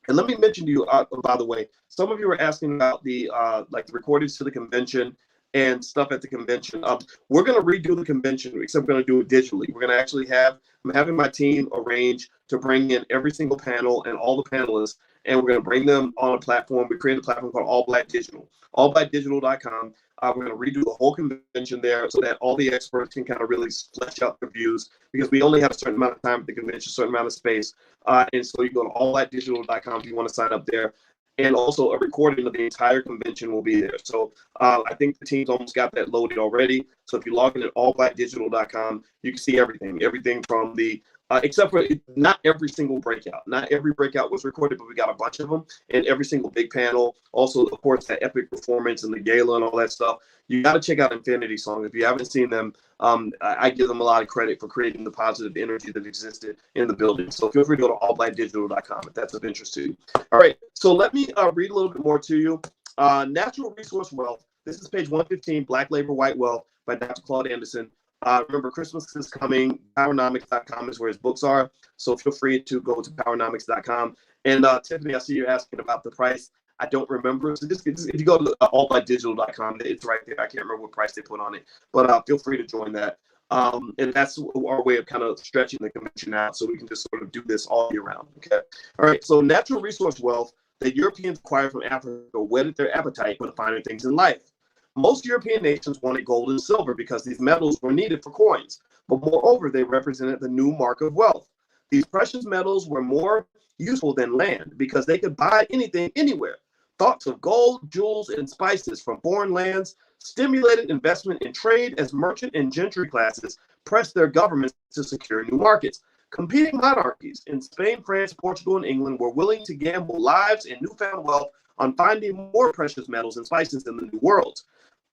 And let me mention to you, by the way, some of you were asking about the the recordings to the convention and stuff at the convention. We're going to redo the convention, except we're going to do it digitally. We're going to actually I'm having my team arrange to bring in every single panel and all the panelists, and we're going to bring them on a platform. We created a platform called All Black Digital, allblackdigital.com. We're going to redo the whole convention there so that all the experts can kind of really flesh out their views, because we only have a certain amount of time at the convention, a certain amount of space. And so you go to allblackdigital.com if you want to sign up there. And also a recording of the entire convention will be there. So I think the team's almost got that loaded already. So if you log in at allblackdigital.com, you can see everything from the except for not every single breakout. Not every breakout was recorded, but we got a bunch of them, and every single big panel. Also, of course, that epic performance and the gala and all that stuff. You got to check out Infinity Song. If you haven't seen them, I give them a lot of credit for creating the positive energy that existed in the building. So feel free to go to allblackdigital.com if that's of interest to you. All right, so let me read a little bit more to you. Natural Resource Wealth. This is page 115, Black Labor, White Wealth by Dr. Claude Anderson. Remember, Christmas is coming. Powernomics.com is where his books are. So feel free to go to powernomics.com. And Tiffany, I see you're asking about the price. I don't remember. So just if you go to allblackdigital.com, it's right there. I can't remember what price they put on it, but feel free to join that. And that's our way of kind of stretching the convention out, so we can just sort of do this all year round. Okay. All right. So natural resource wealth that Europeans acquired from Africa whetted their appetite for the finer things in life. Most European nations wanted gold and silver because these metals were needed for coins, but moreover, they represented the new mark of wealth. These precious metals were more useful than land because they could buy anything anywhere. Thoughts of gold, jewels, and spices from foreign lands stimulated investment in trade as merchant and gentry classes pressed their governments to secure new markets. Competing monarchies in Spain, France, Portugal, and England were willing to gamble lives and newfound wealth on finding more precious metals and spices in the New World.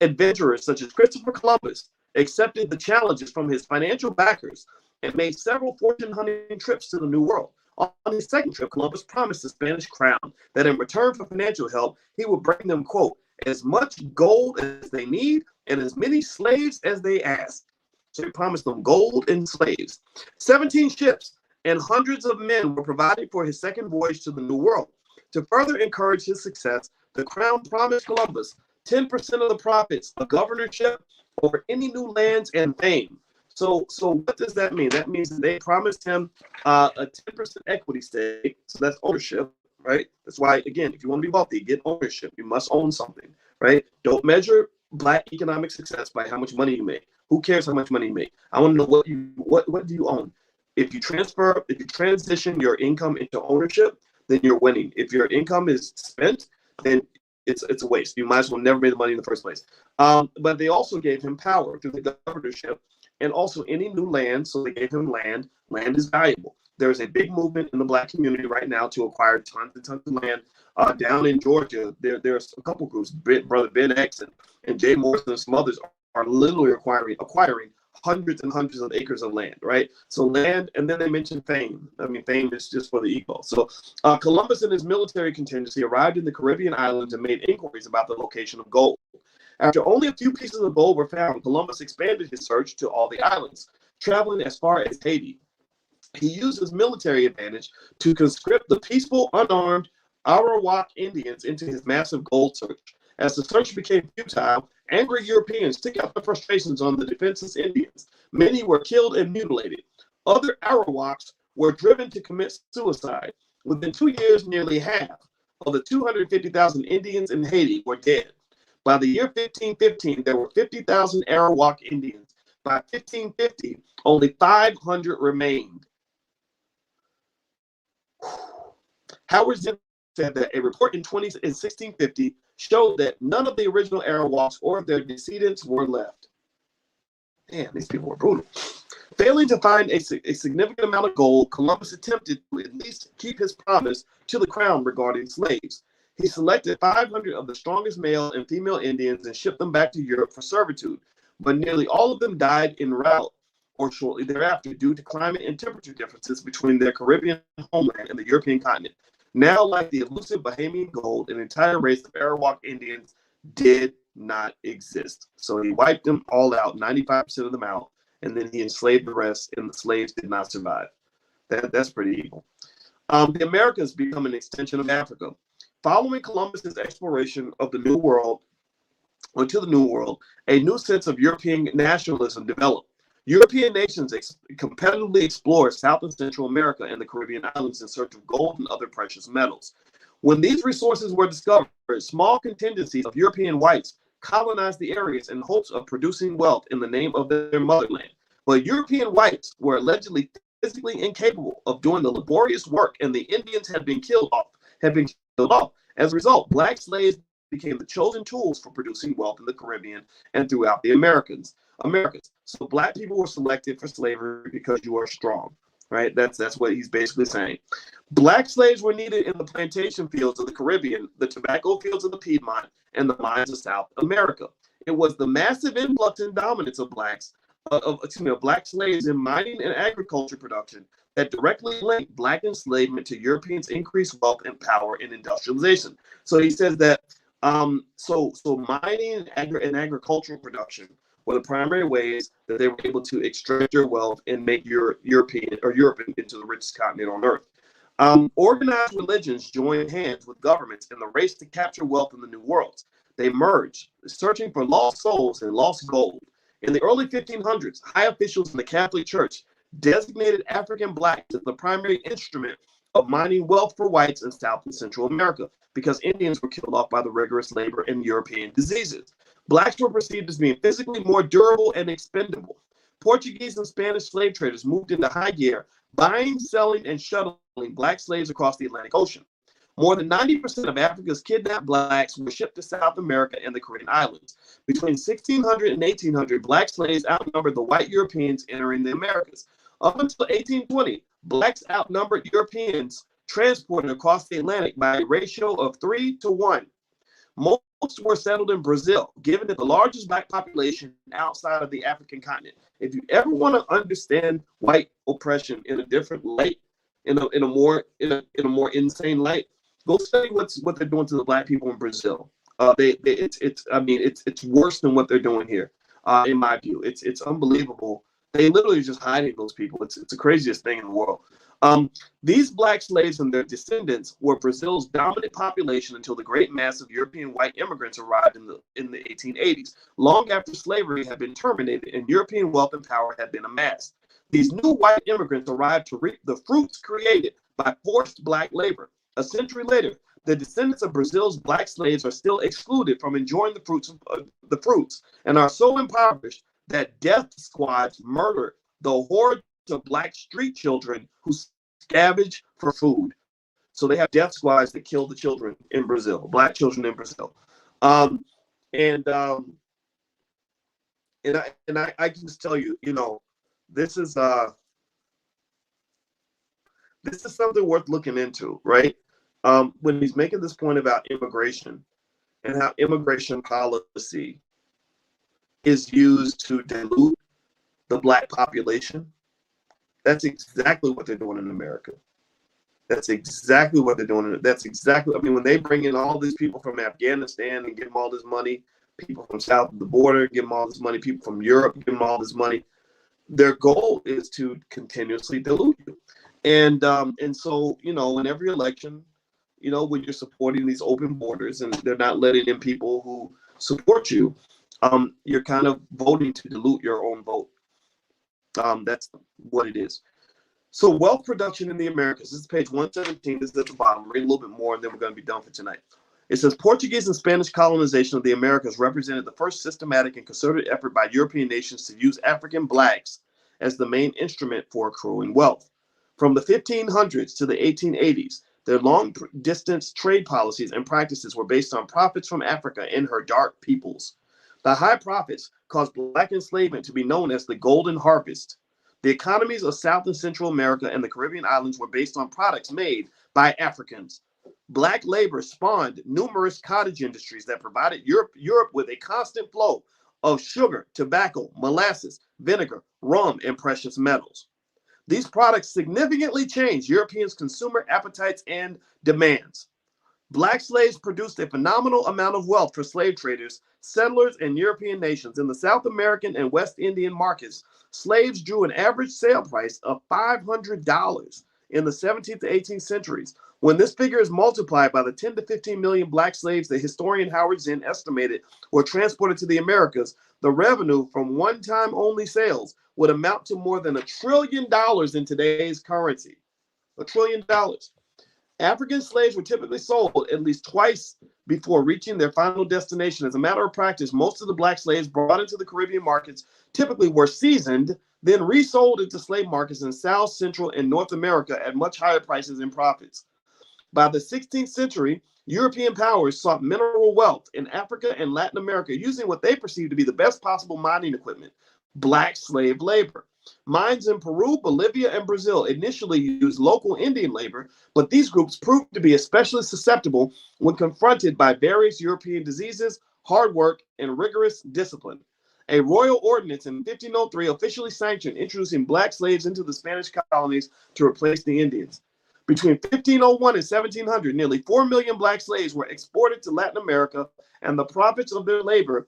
Adventurers such as Christopher Columbus accepted the challenges from his financial backers and made several fortune-hunting trips to the New World. On his second trip, Columbus promised the Spanish crown that in return for financial help, he would bring them, quote, as much gold as they need and as many slaves as they ask. So he promised them gold and slaves. 17 ships and hundreds of men were provided for his second voyage to the New World. To further encourage his success, the crown promised Columbus 10% of the profits, a governorship over any new lands and fame. So what does that mean? That means that they promised him a 10% equity stake. So that's ownership, right? That's why, again, if you want to be wealthy, get ownership. You must own something, right? Don't measure Black economic success by how much money you make. Who cares how much money you make? I want to know what do you own? If you transition your income into ownership, then you're winning. If your income is spent, then it's a waste. You might as well never made the money in the first place. But they also gave him power through the governorship and also any new land. So they gave him land. Land is valuable. There's a big movement in the Black community right now to acquire tons and tons of land. Down in Georgia, there's a couple groups, Brother Ben X and Jay Morrison and some others are literally acquiring hundreds and hundreds of acres of land, right? So land, and then they mention fame. I mean, fame is just for the ego. So Columbus and his military contingency arrived in the Caribbean islands and made inquiries about the location of gold. After only a few pieces of gold were found, Columbus expanded his search to all the islands, traveling as far as Haiti. He used his military advantage to conscript the peaceful, unarmed Arawak Indians into his massive gold search. As the search became futile, angry Europeans took out their frustrations on the defenseless Indians. Many were killed and mutilated. Other Arawaks were driven to commit suicide. Within 2 years, nearly half of the 250,000 Indians in Haiti were dead. By the year 1515, there were 50,000 Arawak Indians. By 1550, only 500 remained. Howard Zinn said that a report in 1650 showed that none of the original Arawaks or their descendants were left. Damn, these people were brutal. Failing to find a significant amount of gold, Columbus attempted to at least keep his promise to the crown regarding slaves. He selected 500 of the strongest male and female Indians and shipped them back to Europe for servitude, but nearly all of them died en route or shortly thereafter due to climate and temperature differences between their Caribbean homeland and the European continent. Now, like the elusive Bahamian gold, an entire race of Arawak Indians did not exist. So he wiped them all out, 95% of them out, and then he enslaved the rest, and the slaves did not survive. That's pretty evil. The Americas become an extension of Africa. Following Columbus's exploration of the New World, onto the New World, a new sense of European nationalism developed. European nations competitively explored South and Central America and the Caribbean islands in search of gold and other precious metals. When these resources were discovered, small contingencies of European whites colonized the areas in hopes of producing wealth in the name of their motherland. But European whites were allegedly physically incapable of doing the laborious work, and the Indians had been killed off. As a result, black slaves became the chosen tools for producing wealth in the Caribbean and throughout the Americas. So black people were selected for slavery because you are strong, right? That's what he's basically saying. Black slaves were needed in the plantation fields of the Caribbean, the tobacco fields of the Piedmont, and the mines of South America. It was the massive influx and dominance of black slaves in mining and agriculture production that directly linked black enslavement to Europeans' increased wealth and power in industrialization. So he says that so mining and agricultural production were the primary ways that they were able to extract their wealth and make Europe into the richest continent on earth. Organized religions joined hands with governments in the race to capture wealth in the New World. They merged, searching for lost souls and lost gold. In the early 1500s, high officials in the Catholic Church designated African blacks as the primary instrument of mining wealth for whites in South and Central America because Indians were killed off by the rigorous labor and European diseases. Blacks were perceived as being physically more durable and expendable. Portuguese and Spanish slave traders moved into high gear, buying, selling, and shuttling black slaves across the Atlantic Ocean. More than 90% of Africa's kidnapped blacks were shipped to South America and the Caribbean islands. Between 1600 and 1800, black slaves outnumbered the white Europeans entering the Americas. Up until 1820, blacks outnumbered Europeans transported across the Atlantic by a ratio of 3 to 1. Most were settled in Brazil, given it the largest black population outside of the African continent. If you ever want to understand white oppression in a different light, in a more insane light, go study what they're doing to the black people in Brazil. It's worse than what they're doing here. In my view, it's unbelievable. They literally just hiding those people. It's the craziest thing in the world. These black slaves and their descendants were Brazil's dominant population until the great mass of European white immigrants arrived in the 1880s, long after slavery had been terminated and European wealth and power had been amassed. These new white immigrants arrived to reap the fruits created by forced black labor. A century later, the descendants of Brazil's black slaves are still excluded from enjoying the fruits and are so impoverished that death squads murder the hordes of black street children who scavenge for food. So they have death squads that kill the children in Brazil, black children in Brazil. I can just tell you, this is something worth looking into, right? When he's making this point about immigration and how immigration policy is used to dilute the black population. That's exactly what they're doing in America. That's exactly what they're doing. That's exactly, I mean, when they bring in all these people from Afghanistan and give them all this money, people from south of the border, give them all this money, people from Europe, give them all this money, their goal is to continuously dilute you. And so, you know, in every election, you know, when you're supporting these open borders and they're not letting in people who support you, you're kind of voting to dilute your own vote. That's what it is. So wealth production in the Americas, this is page 117, this is at the bottom. Read a little bit more and then we're going to be done for tonight. It says, Portuguese and Spanish colonization of the Americas represented the first systematic and concerted effort by European nations to use African blacks as the main instrument for accruing wealth. From the 1500s to the 1880s, their long-distance trade policies and practices were based on profits from Africa and her dark peoples. The high profits caused black enslavement to be known as the Golden Harvest. The economies of South and Central America and the Caribbean islands were based on products made by Africans. Black labor spawned numerous cottage industries that provided Europe with a constant flow of sugar, tobacco, molasses, vinegar, rum, and precious metals. These products significantly changed Europeans' consumer appetites and demands. Black slaves produced a phenomenal amount of wealth for slave traders, settlers, and European nations. In the South American and West Indian markets, slaves drew an average sale price of $500 in the 17th to 18th centuries. When this figure is multiplied by the 10 to 15 million black slaves the historian Howard Zinn estimated were transported to the Americas, the revenue from one-time only sales would amount to more than $1 trillion in today's currency. $1 trillion. African slaves were typically sold at least twice before reaching their final destination. As a matter of practice, most of the black slaves brought into the Caribbean markets typically were seasoned, then resold into slave markets in South, Central, and North America at much higher prices and profits. By the 16th century, European powers sought mineral wealth in Africa and Latin America using what they perceived to be the best possible mining equipment, black slave labor. Mines in Peru, Bolivia, and Brazil initially used local Indian labor, but these groups proved to be especially susceptible when confronted by various European diseases, hard work, and rigorous discipline. A royal ordinance in 1503 officially sanctioned introducing black slaves into the Spanish colonies to replace the Indians. Between 1501 and 1700, nearly 4 million black slaves were exported to Latin America, and the profits of their labor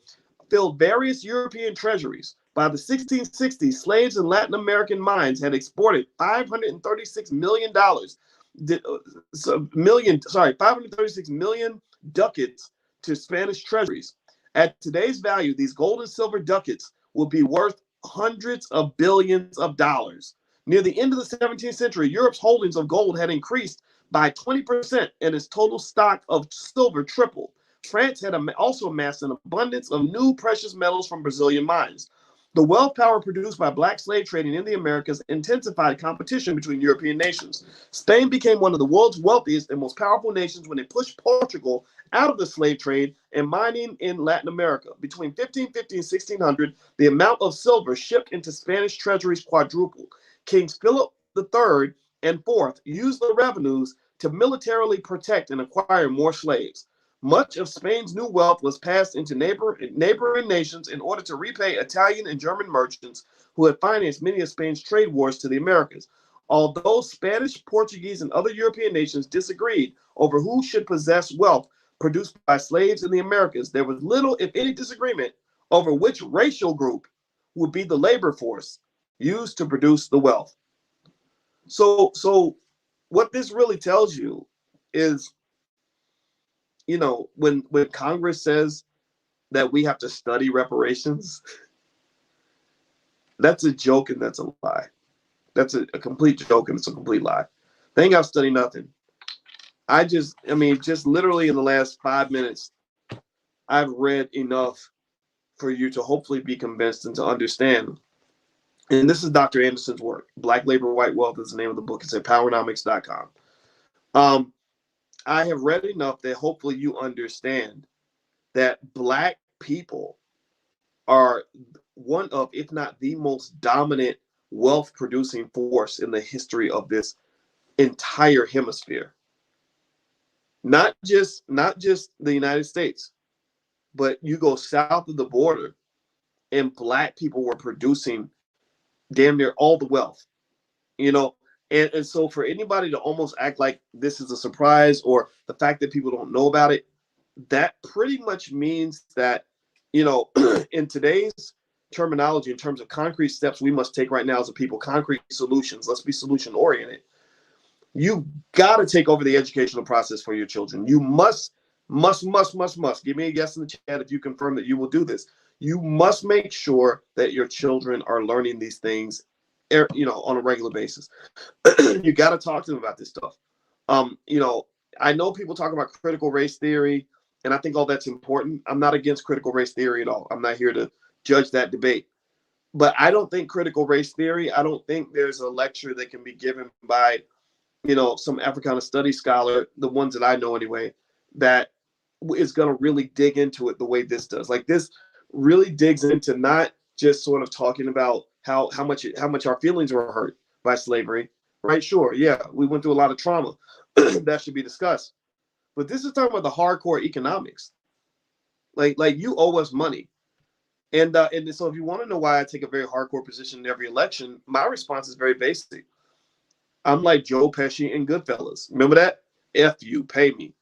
filled various European treasuries. By the 1660s, slaves in Latin American mines had exported $536 million, 536 million ducats to Spanish treasuries. At today's value, these gold and silver ducats would be worth hundreds of billions of dollars. Near the end of the 17th century, Europe's holdings of gold had increased by 20%, and its total stock of silver tripled. France had also amassed an abundance of new precious metals from Brazilian mines. The wealth power produced by black slave trading in the Americas intensified competition between European nations. Spain became one of the world's wealthiest and most powerful nations when it pushed Portugal out of the slave trade and mining in Latin America. Between 1550 and 1600, the amount of silver shipped into Spanish treasuries quadrupled. Kings Philip III and IV used the revenues to militarily protect and acquire more slaves. Much of Spain's new wealth was passed into neighboring nations in order to repay Italian and German merchants who had financed many of Spain's trade wars to the Americas. Although Spanish, Portuguese, and other European nations disagreed over who should possess wealth produced by slaves in the Americas, there was little, if any, disagreement over which racial group would be the labor force used to produce the wealth. So what this really tells you is, you know, when Congress says that we have to study reparations, that's a joke and that's a lie. That's a complete joke and it's a complete lie. They ain't got to study nothing. just literally in the last 5 minutes, I've read enough for you to hopefully be convinced and to understand. And this is Dr. Anderson's work. Black Labor, White Wealth is the name of the book. It's at powernomics.com. I have read enough that hopefully you understand that black people are one of, if not the most dominant wealth producing force in the history of this entire hemisphere. Not just the United States, but you go south of the border and black people were producing damn near all the wealth, you know. And so for anybody to almost act like this is a surprise or the fact that people don't know about it, that pretty much means that, you know, in today's terminology, in terms of concrete steps we must take right now as a people, concrete solutions, let's be solution oriented. You got to take over the educational process for your children. You must. Give me a yes in the chat if you confirm that you will do this. You must make sure that your children are learning these things, you know, on a regular basis. You got to talk to them about this stuff. You know, I know people talk about critical race theory, and I think all that's important. I'm not against critical race theory at all. I'm not here to judge that debate. But I don't think critical race theory, I don't think there's a lecture that can be given by, you know, some Africana studies scholar, the ones that I know anyway, that is going to really dig into it the way this does. Like, this really digs into not just sort of talking about how much our feelings were hurt by slavery, right? Sure, yeah, we went through a lot of trauma that should be discussed, but this is talking about the hardcore economics. Like you owe us money, and so if you want to know why I take a very hardcore position in every election, my response is very basic. I'm like Joe Pesci in Goodfellas. Remember that? F you, pay me.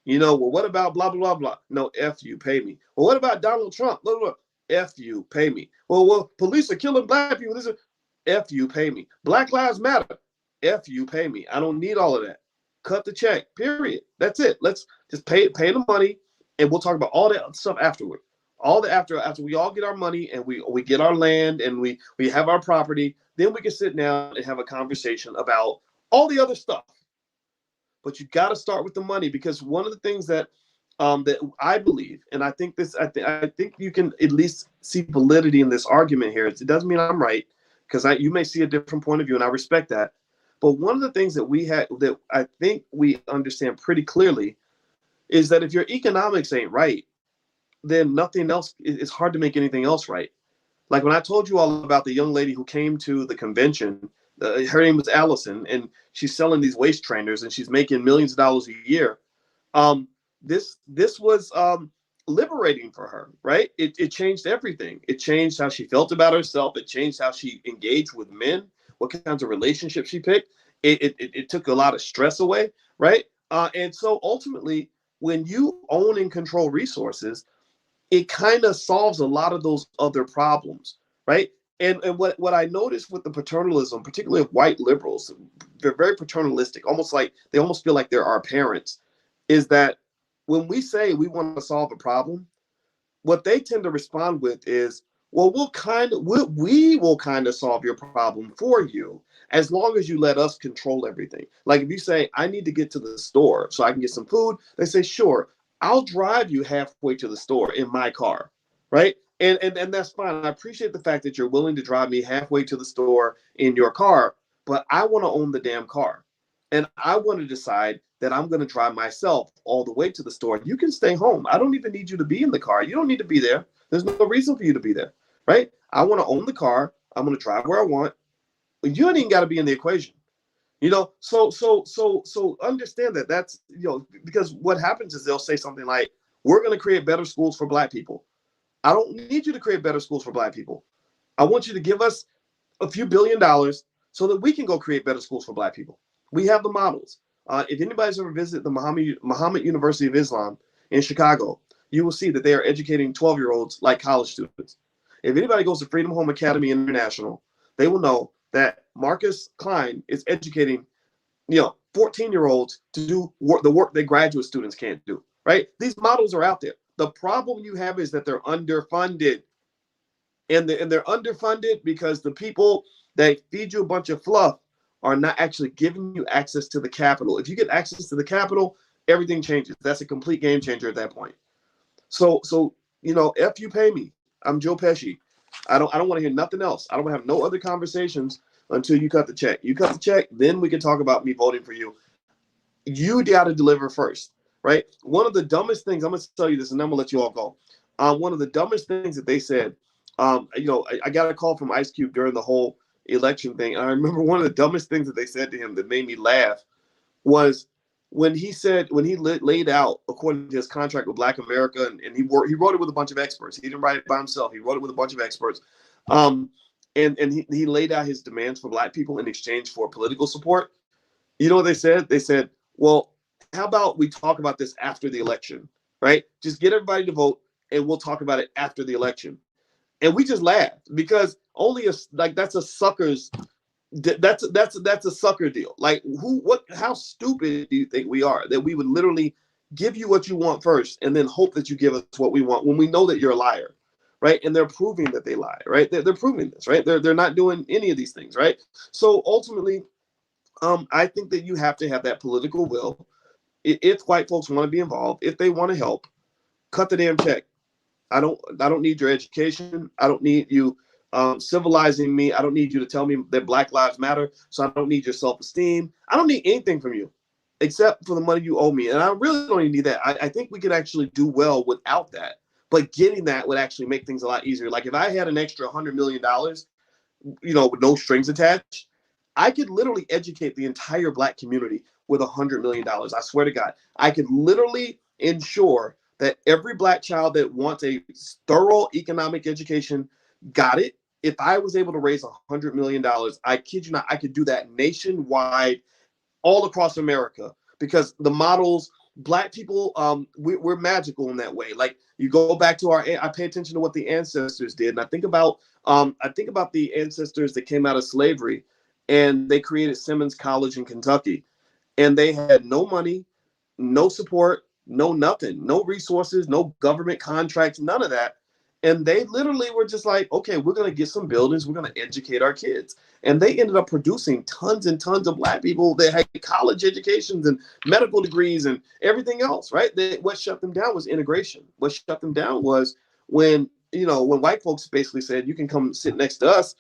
You know, well, what about blah, blah, blah, blah? No, F you, pay me. Well, what about Donald Trump? Blah, blah, blah. F you, pay me. Well, police are killing black people. This is F you, pay me. Black Lives Matter. F you, pay me. I don't need all of that. Cut the check, period. That's it. Let's just pay the money, and we'll talk about all that stuff afterward. All the after we all get our money and we get our land and we have our property, then we can sit down and have a conversation about all the other stuff. But you got to start with the money, because one of the things that I believe, and I think you can at least see validity in this argument here. It doesn't mean I'm right, because you may see a different point of view, and I respect that. But one of the things that I think we understand pretty clearly is that if your economics ain't right, then nothing else. It's hard to make anything else right. Like when I told you all about the young lady who came to the convention. Her name was Allison, and she's selling these waist trainers, and she's making millions of dollars a year. This was liberating for her, right? It changed everything. It changed how she felt about herself. It changed how she engaged with men, what kinds of relationships she picked. It took a lot of stress away, right? And so ultimately, when you own and control resources, it kind of solves a lot of those other problems, right? And what I noticed with the paternalism, particularly of white liberals, they're very paternalistic, almost like they almost feel like they're our parents, is that when we say we want to solve a problem, what they tend to respond with is, well, we will kind of solve your problem for you as long as you let us control everything. Like if you say, I need to get to the store so I can get some food, they say, sure, I'll drive you halfway to the store in my car, right? And that's fine. I appreciate the fact that you're willing to drive me halfway to the store in your car, but I want to own the damn car. And I want to decide that I'm going to drive myself all the way to the store. You can stay home. I don't even need you to be in the car. You don't need to be there. There's no reason for you to be there, right? I want to own the car. I'm going to drive where I want. You don't even got to be in the equation. You know, so understand that that's, you know, because what happens is they'll say something like, we're going to create better schools for black people. I don't need you to create better schools for black people. I want you to give us a few $1 billion so that we can go create better schools for black people. We have the models. If anybody's ever visited the Muhammad University of Islam in Chicago, you will see that they are educating 12-year-olds like college students. If anybody goes to Freedom Home Academy International, they will know that Marcus Klein is educating, 14-year-olds to do the work that graduate students can't do, right? These models are out there. The problem you have is that they're underfunded. And they're underfunded because the people that feed you a bunch of fluff are not actually giving you access to the capital. If you get access to the capital, everything changes. That's a complete game changer at that point. So F you, pay me. I'm Joe Pesci. I don't want to hear nothing else. I don't want to have no other conversations until you cut the check. You cut the check, then we can talk about me voting for you. You got to deliver first, right? One of the dumbest things, I'm going to tell you this, and then I'm going to let you all go. One of the dumbest things that they said, I got a call from Ice Cube during the whole election thing. And I remember one of the dumbest things that they said to him that made me laugh was when he laid out, according to his contract with Black America, and he wrote it with a bunch of experts. He didn't write it by himself. He wrote it with a bunch of experts. And and he laid out his demands for black people in exchange for political support. You know what they said? They said, well, how about we talk about this after the election, right? Just get everybody to vote and we'll talk about it after the election. And we just laughed because that's a sucker's that's a sucker deal. Like how stupid do you think we are that we would literally give you what you want first and then hope that you give us what we want when we know that you're a liar, right? And they're proving that they lie, right? They're proving this, right? They're not doing any of these things, right? So ultimately, I think that you have to have that political will. If white folks want to be involved, if they want to help, cut the damn check. I don't need your education. I don't need you civilizing me. I don't need you to tell me that Black Lives Matter. So I don't need your self-esteem. I don't need anything from you except for the money you owe me. And I really don't even need that. I think we could actually do well without that. But getting that would actually make things a lot easier. Like if I had an extra $100 million, with no strings attached, I could literally educate the entire Black community with $100 million. I swear to God, I could literally ensure that every Black child that wants a thorough economic education got it. If I was able to raise $100 million, I kid you not, I could do that nationwide, all across America, because the models, Black people, we're magical in that way. Like you go back to I pay attention to what the ancestors did, and I think about the ancestors that came out of slavery, and they created Simmons College in Kentucky, and they had no money, no support, no nothing, no resources, no government contracts, none of that. And they literally were just like, okay, we're going to get some buildings. We're going to educate our kids. And they ended up producing tons and tons of Black people that had college educations and medical degrees and everything else, right? What shut them down was integration. What shut them down was when white folks basically said, you can come sit next to us.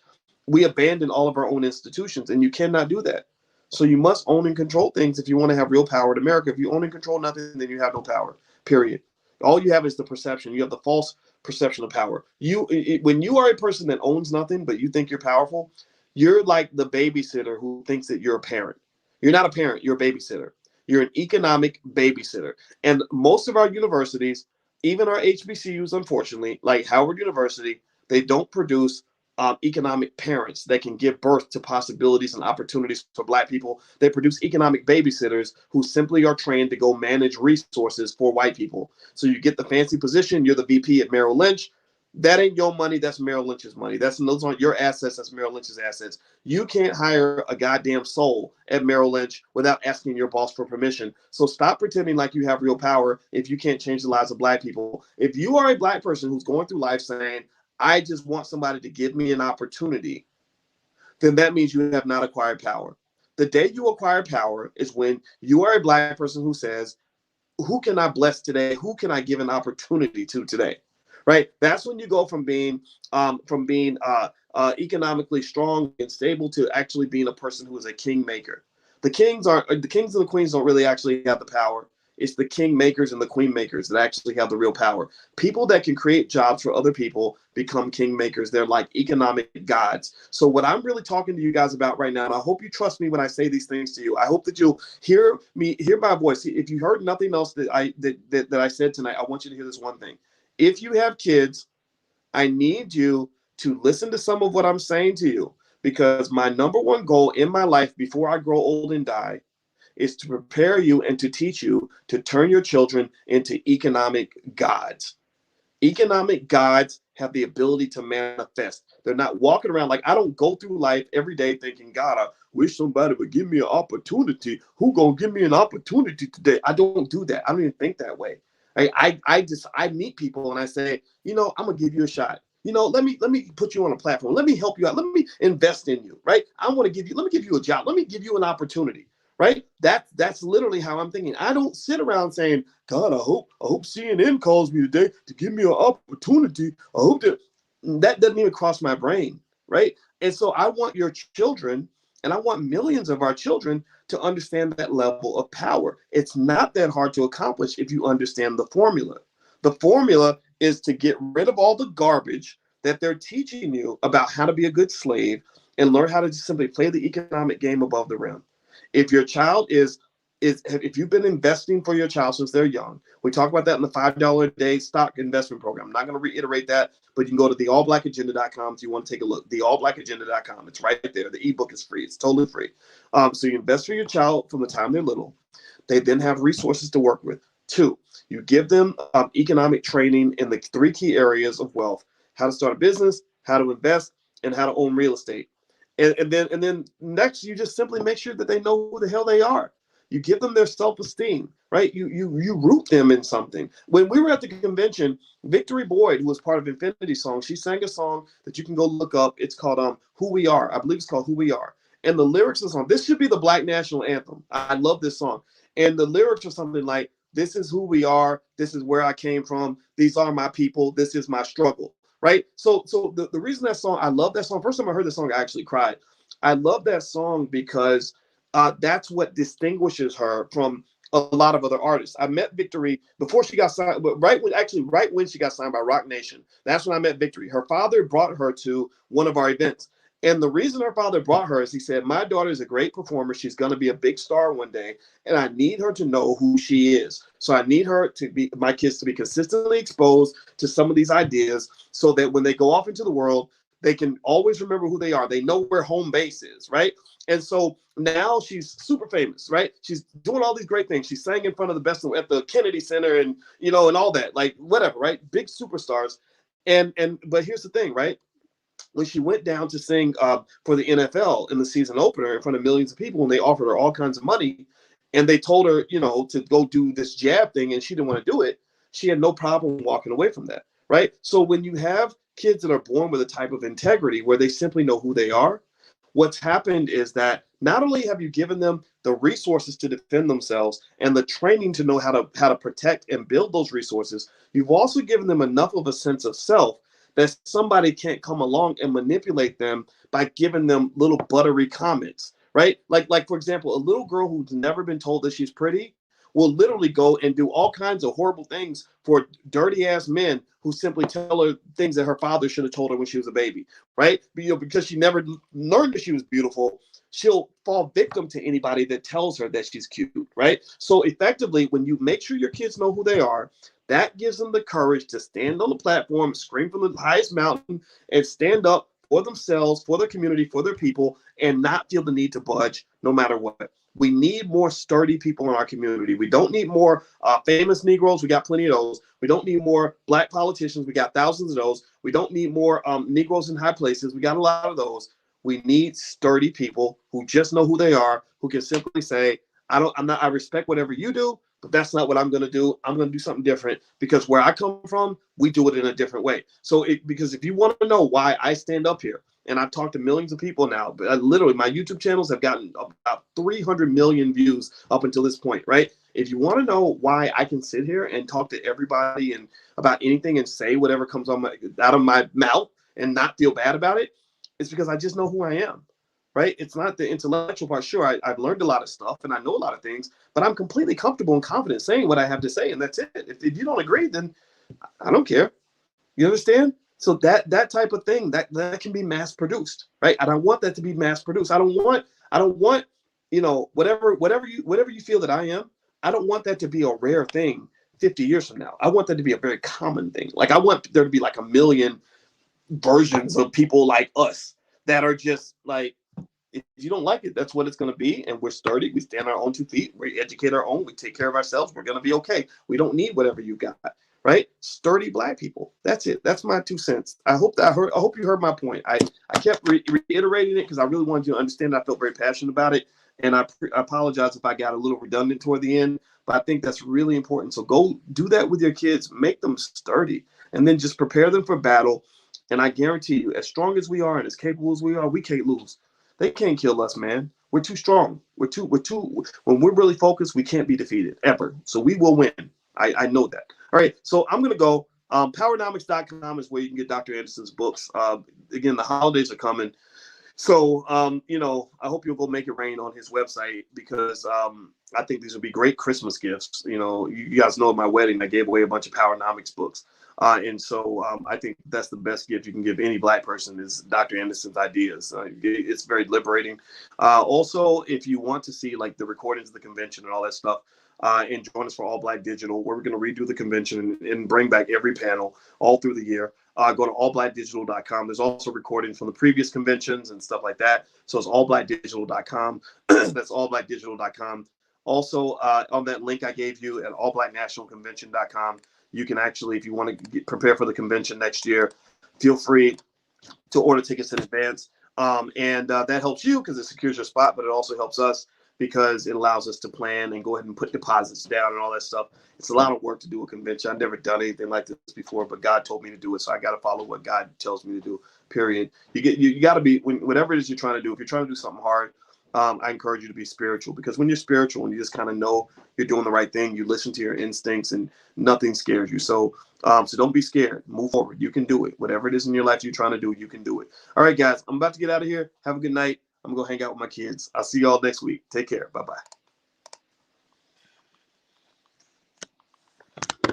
We abandoned all of our own institutions, and you cannot do that. So you must own and control things if you want to have real power in America. If you own and control nothing, then you have no power, period. All you have is the perception. You have the false perception of power. When you are a person that owns nothing, but you think you're powerful, you're like the babysitter who thinks that you're a parent. You're not a parent, you're a babysitter. You're an economic babysitter. And most of our universities, even our HBCUs, unfortunately, like Howard University, they don't produce economic parents that can give birth to possibilities and opportunities for Black people. They produce economic babysitters who simply are trained to go manage resources for white people. So you get the fancy position, you're the VP at Merrill Lynch. That ain't your money, that's Merrill Lynch's money. Those aren't your assets, that's Merrill Lynch's assets. You can't hire a goddamn soul at Merrill Lynch without asking your boss for permission. So stop pretending like you have real power if you can't change the lives of Black people. If you are a Black person who's going through life saying, I just want somebody to give me an opportunity, then that means you have not acquired power. The day you acquire power is when you are a Black person who says, who can I bless today? Who can I give an opportunity to today? Right? That's when you go from being economically strong and stable to actually being a person who is a kingmaker. The kings and the queens don't really actually have the power. It's the king makers and the queen makers that actually have the real power. People that can create jobs for other people become king makers. They're like economic gods. So what I'm really talking to you guys about right now, and I hope you trust me when I say these things to you. I hope that you'll hear my voice. If you heard nothing else that I said tonight, I want you to hear this one thing. If you have kids, I need you to listen to some of what I'm saying to you, because my number one goal in my life before I grow old and die is to prepare you and to teach you to turn your children into economic gods. Economic gods have the ability to manifest. They're not walking around like, I don't go through life every day thinking, God, I wish somebody would give me an opportunity. Who gonna give me an opportunity today? I don't do that. I don't even think that way. I meet people and I say, I'm gonna give you a shot. Let me put you on a platform. Let me help you out. Let me invest in you, right? Let me give you a job. Let me give you an opportunity. Right? That's literally how I'm thinking. I don't sit around saying, God, I hope CNN calls me today to give me an opportunity. I hope that doesn't even cross my brain, right? And so I want your children, and I want millions of our children to understand that level of power. It's not that hard to accomplish if you understand the formula. The formula is to get rid of all the garbage that they're teaching you about how to be a good slave and learn how to just simply play the economic game above the rim. If your child is is if you've been investing for your child since they're young. We talk about that in the $5 a day stock investment program. I'm not going to reiterate that, but you can go to theallblackagenda.com if you want to take a look. Theallblackagenda.com. It's right there. The ebook is free. It's totally free. So you invest for your child from the time they're little. They then have resources to work with. 2, you give them economic training in the 3 key areas of wealth: how to start a business, how to invest, and how to own real estate. And then next, you just simply make sure that they know who the hell they are. You give them their self-esteem, right? You root them in something. When we were at the convention, Victory Boyd, who was part of Infinity Song, she sang a song that you can go look up. It's called Who We Are. I believe it's called Who We Are. And the lyrics of the song, this should be the Black national anthem. I love this song. And the lyrics are something like, this is who we are. This is where I came from. These are my people. This is my struggle. Right. So the reason that song, I love that song. First time I heard the song, I actually cried. I love that song because that's what distinguishes her from a lot of other artists. I met Victory before she got signed, but right when she got signed by Rock Nation. That's when I met Victory. Her father brought her to one of our events. And the reason her father brought her is he said, my daughter is a great performer. She's going to be a big star one day. And I need her to know who she is. So I need her to be, my kids to be consistently exposed to some of these ideas so that when they go off into the world, they can always remember who they are. They know where home base is, right? And so now she's super famous, right? She's doing all these great things. She sang in front of the best at the Kennedy Center and, and all that, like whatever, right? Big superstars. But here's the thing, right? When she went down to sing for the NFL in the season opener in front of millions of people, and they offered her all kinds of money, and they told her, to go do this jab thing, and she didn't want to do it, she had no problem walking away from that, right? So when you have kids that are born with a type of integrity where they simply know who they are, what's happened is that not only have you given them the resources to defend themselves and the training to know how to protect and build those resources, you've also given them enough of a sense of self that somebody can't come along and manipulate them by giving them little buttery comments, right? Like for example, a little girl who's never been told that she's pretty will literally go and do all kinds of horrible things for dirty ass men who simply tell her things that her father should have told her when she was a baby, right? Because she never learned that she was beautiful, she'll fall victim to anybody that tells her that she's cute, right? So effectively, when you make sure your kids know who they are, that gives them the courage to stand on the platform, scream from the highest mountain, and stand up for themselves, for their community, for their people, and not feel the need to budge no matter what. We need more sturdy people in our community. We don't need more famous Negroes. We got plenty of those. We don't need more Black politicians. We got thousands of those. We don't need more Negroes in high places. We got a lot of those. We need sturdy people who just know who they are, who can simply say, I respect whatever you do, but that's not what I'm going to do. I'm going to do something different because where I come from, we do it in a different way. Because if you want to know why I stand up here, and I've talked to millions of people now, but literally my YouTube channels have gotten about 300 million views up until this point, right? If you want to know why I can sit here and talk to everybody and about anything and say whatever comes out of my mouth and not feel bad about it, it's because I just know who I am. Right? It's not the intellectual part. Sure, I've learned a lot of stuff and I know a lot of things, but I'm completely comfortable and confident saying what I have to say, and that's it. If you don't agree, then I don't care. You understand? So that type of thing that can be mass produced, right? And I want that to be mass produced. I don't want whatever you feel that I am. I don't want that to be a rare thing 50 years from now. I want that to be a very common thing. Like I want there to be like a million versions of people like us that are just like, if you don't like it, that's what it's going to be. And we're sturdy. We stand on our own 2 feet. We educate our own. We take care of ourselves. We're going to be okay. We don't need whatever you got, right? Sturdy Black people. That's it. That's my 2 cents. I hope you heard my point. I kept reiterating it because I really wanted you to understand. I felt very passionate about it. And I apologize if I got a little redundant toward the end, but I think that's really important. So go do that with your kids. Make them sturdy and then just prepare them for battle. And I guarantee you, as strong as we are and as capable as we are, we can't lose. They can't kill us, man. We're too strong. We're too, when we're really focused, we can't be defeated ever. So we will win. I know that. All right. So I'm going to go. Powernomics.com is where you can get Dr. Anderson's books. Again, the holidays are coming. So, I hope you'll go make it rain on his website because I think these would be great Christmas gifts. You guys know at my wedding, I gave away a bunch of Powernomics books. And so I think that's the best gift you can give any Black person is Dr. Anderson's ideas. It's very liberating. Also, if you want to see like the recordings of the convention and all that stuff, and join us for All Black Digital, where we're going to redo the convention and bring back every panel all through the year. Go to allblackdigital.com. There's also recordings from the previous conventions and stuff like that. So it's allblackdigital.com. That's allblackdigital.com. Also, on that link I gave you at allblacknationalconvention.com, you can actually, if you want to prepare for the convention next year, feel free to order tickets in advance. And that helps you because it secures your spot, but it also helps us because it allows us to plan and go ahead and put deposits down and all that stuff. It's a lot of work to do a convention. I've never done anything like this before, but God told me to do it, so I got to follow what God tells me to do. Period. You got to be, whatever it is you're trying to do. If you're trying to do something hard, I encourage you to be spiritual, because when you're spiritual and you just kind of know you're doing the right thing, you listen to your instincts and nothing scares you. So don't be scared. Move forward. You can do it. Whatever it is in your life you're trying to do, you can do it. All right, guys, I'm about to get out of here. Have a good night. I'm going to go hang out with my kids. I'll see y'all next week. Take care. Bye-bye.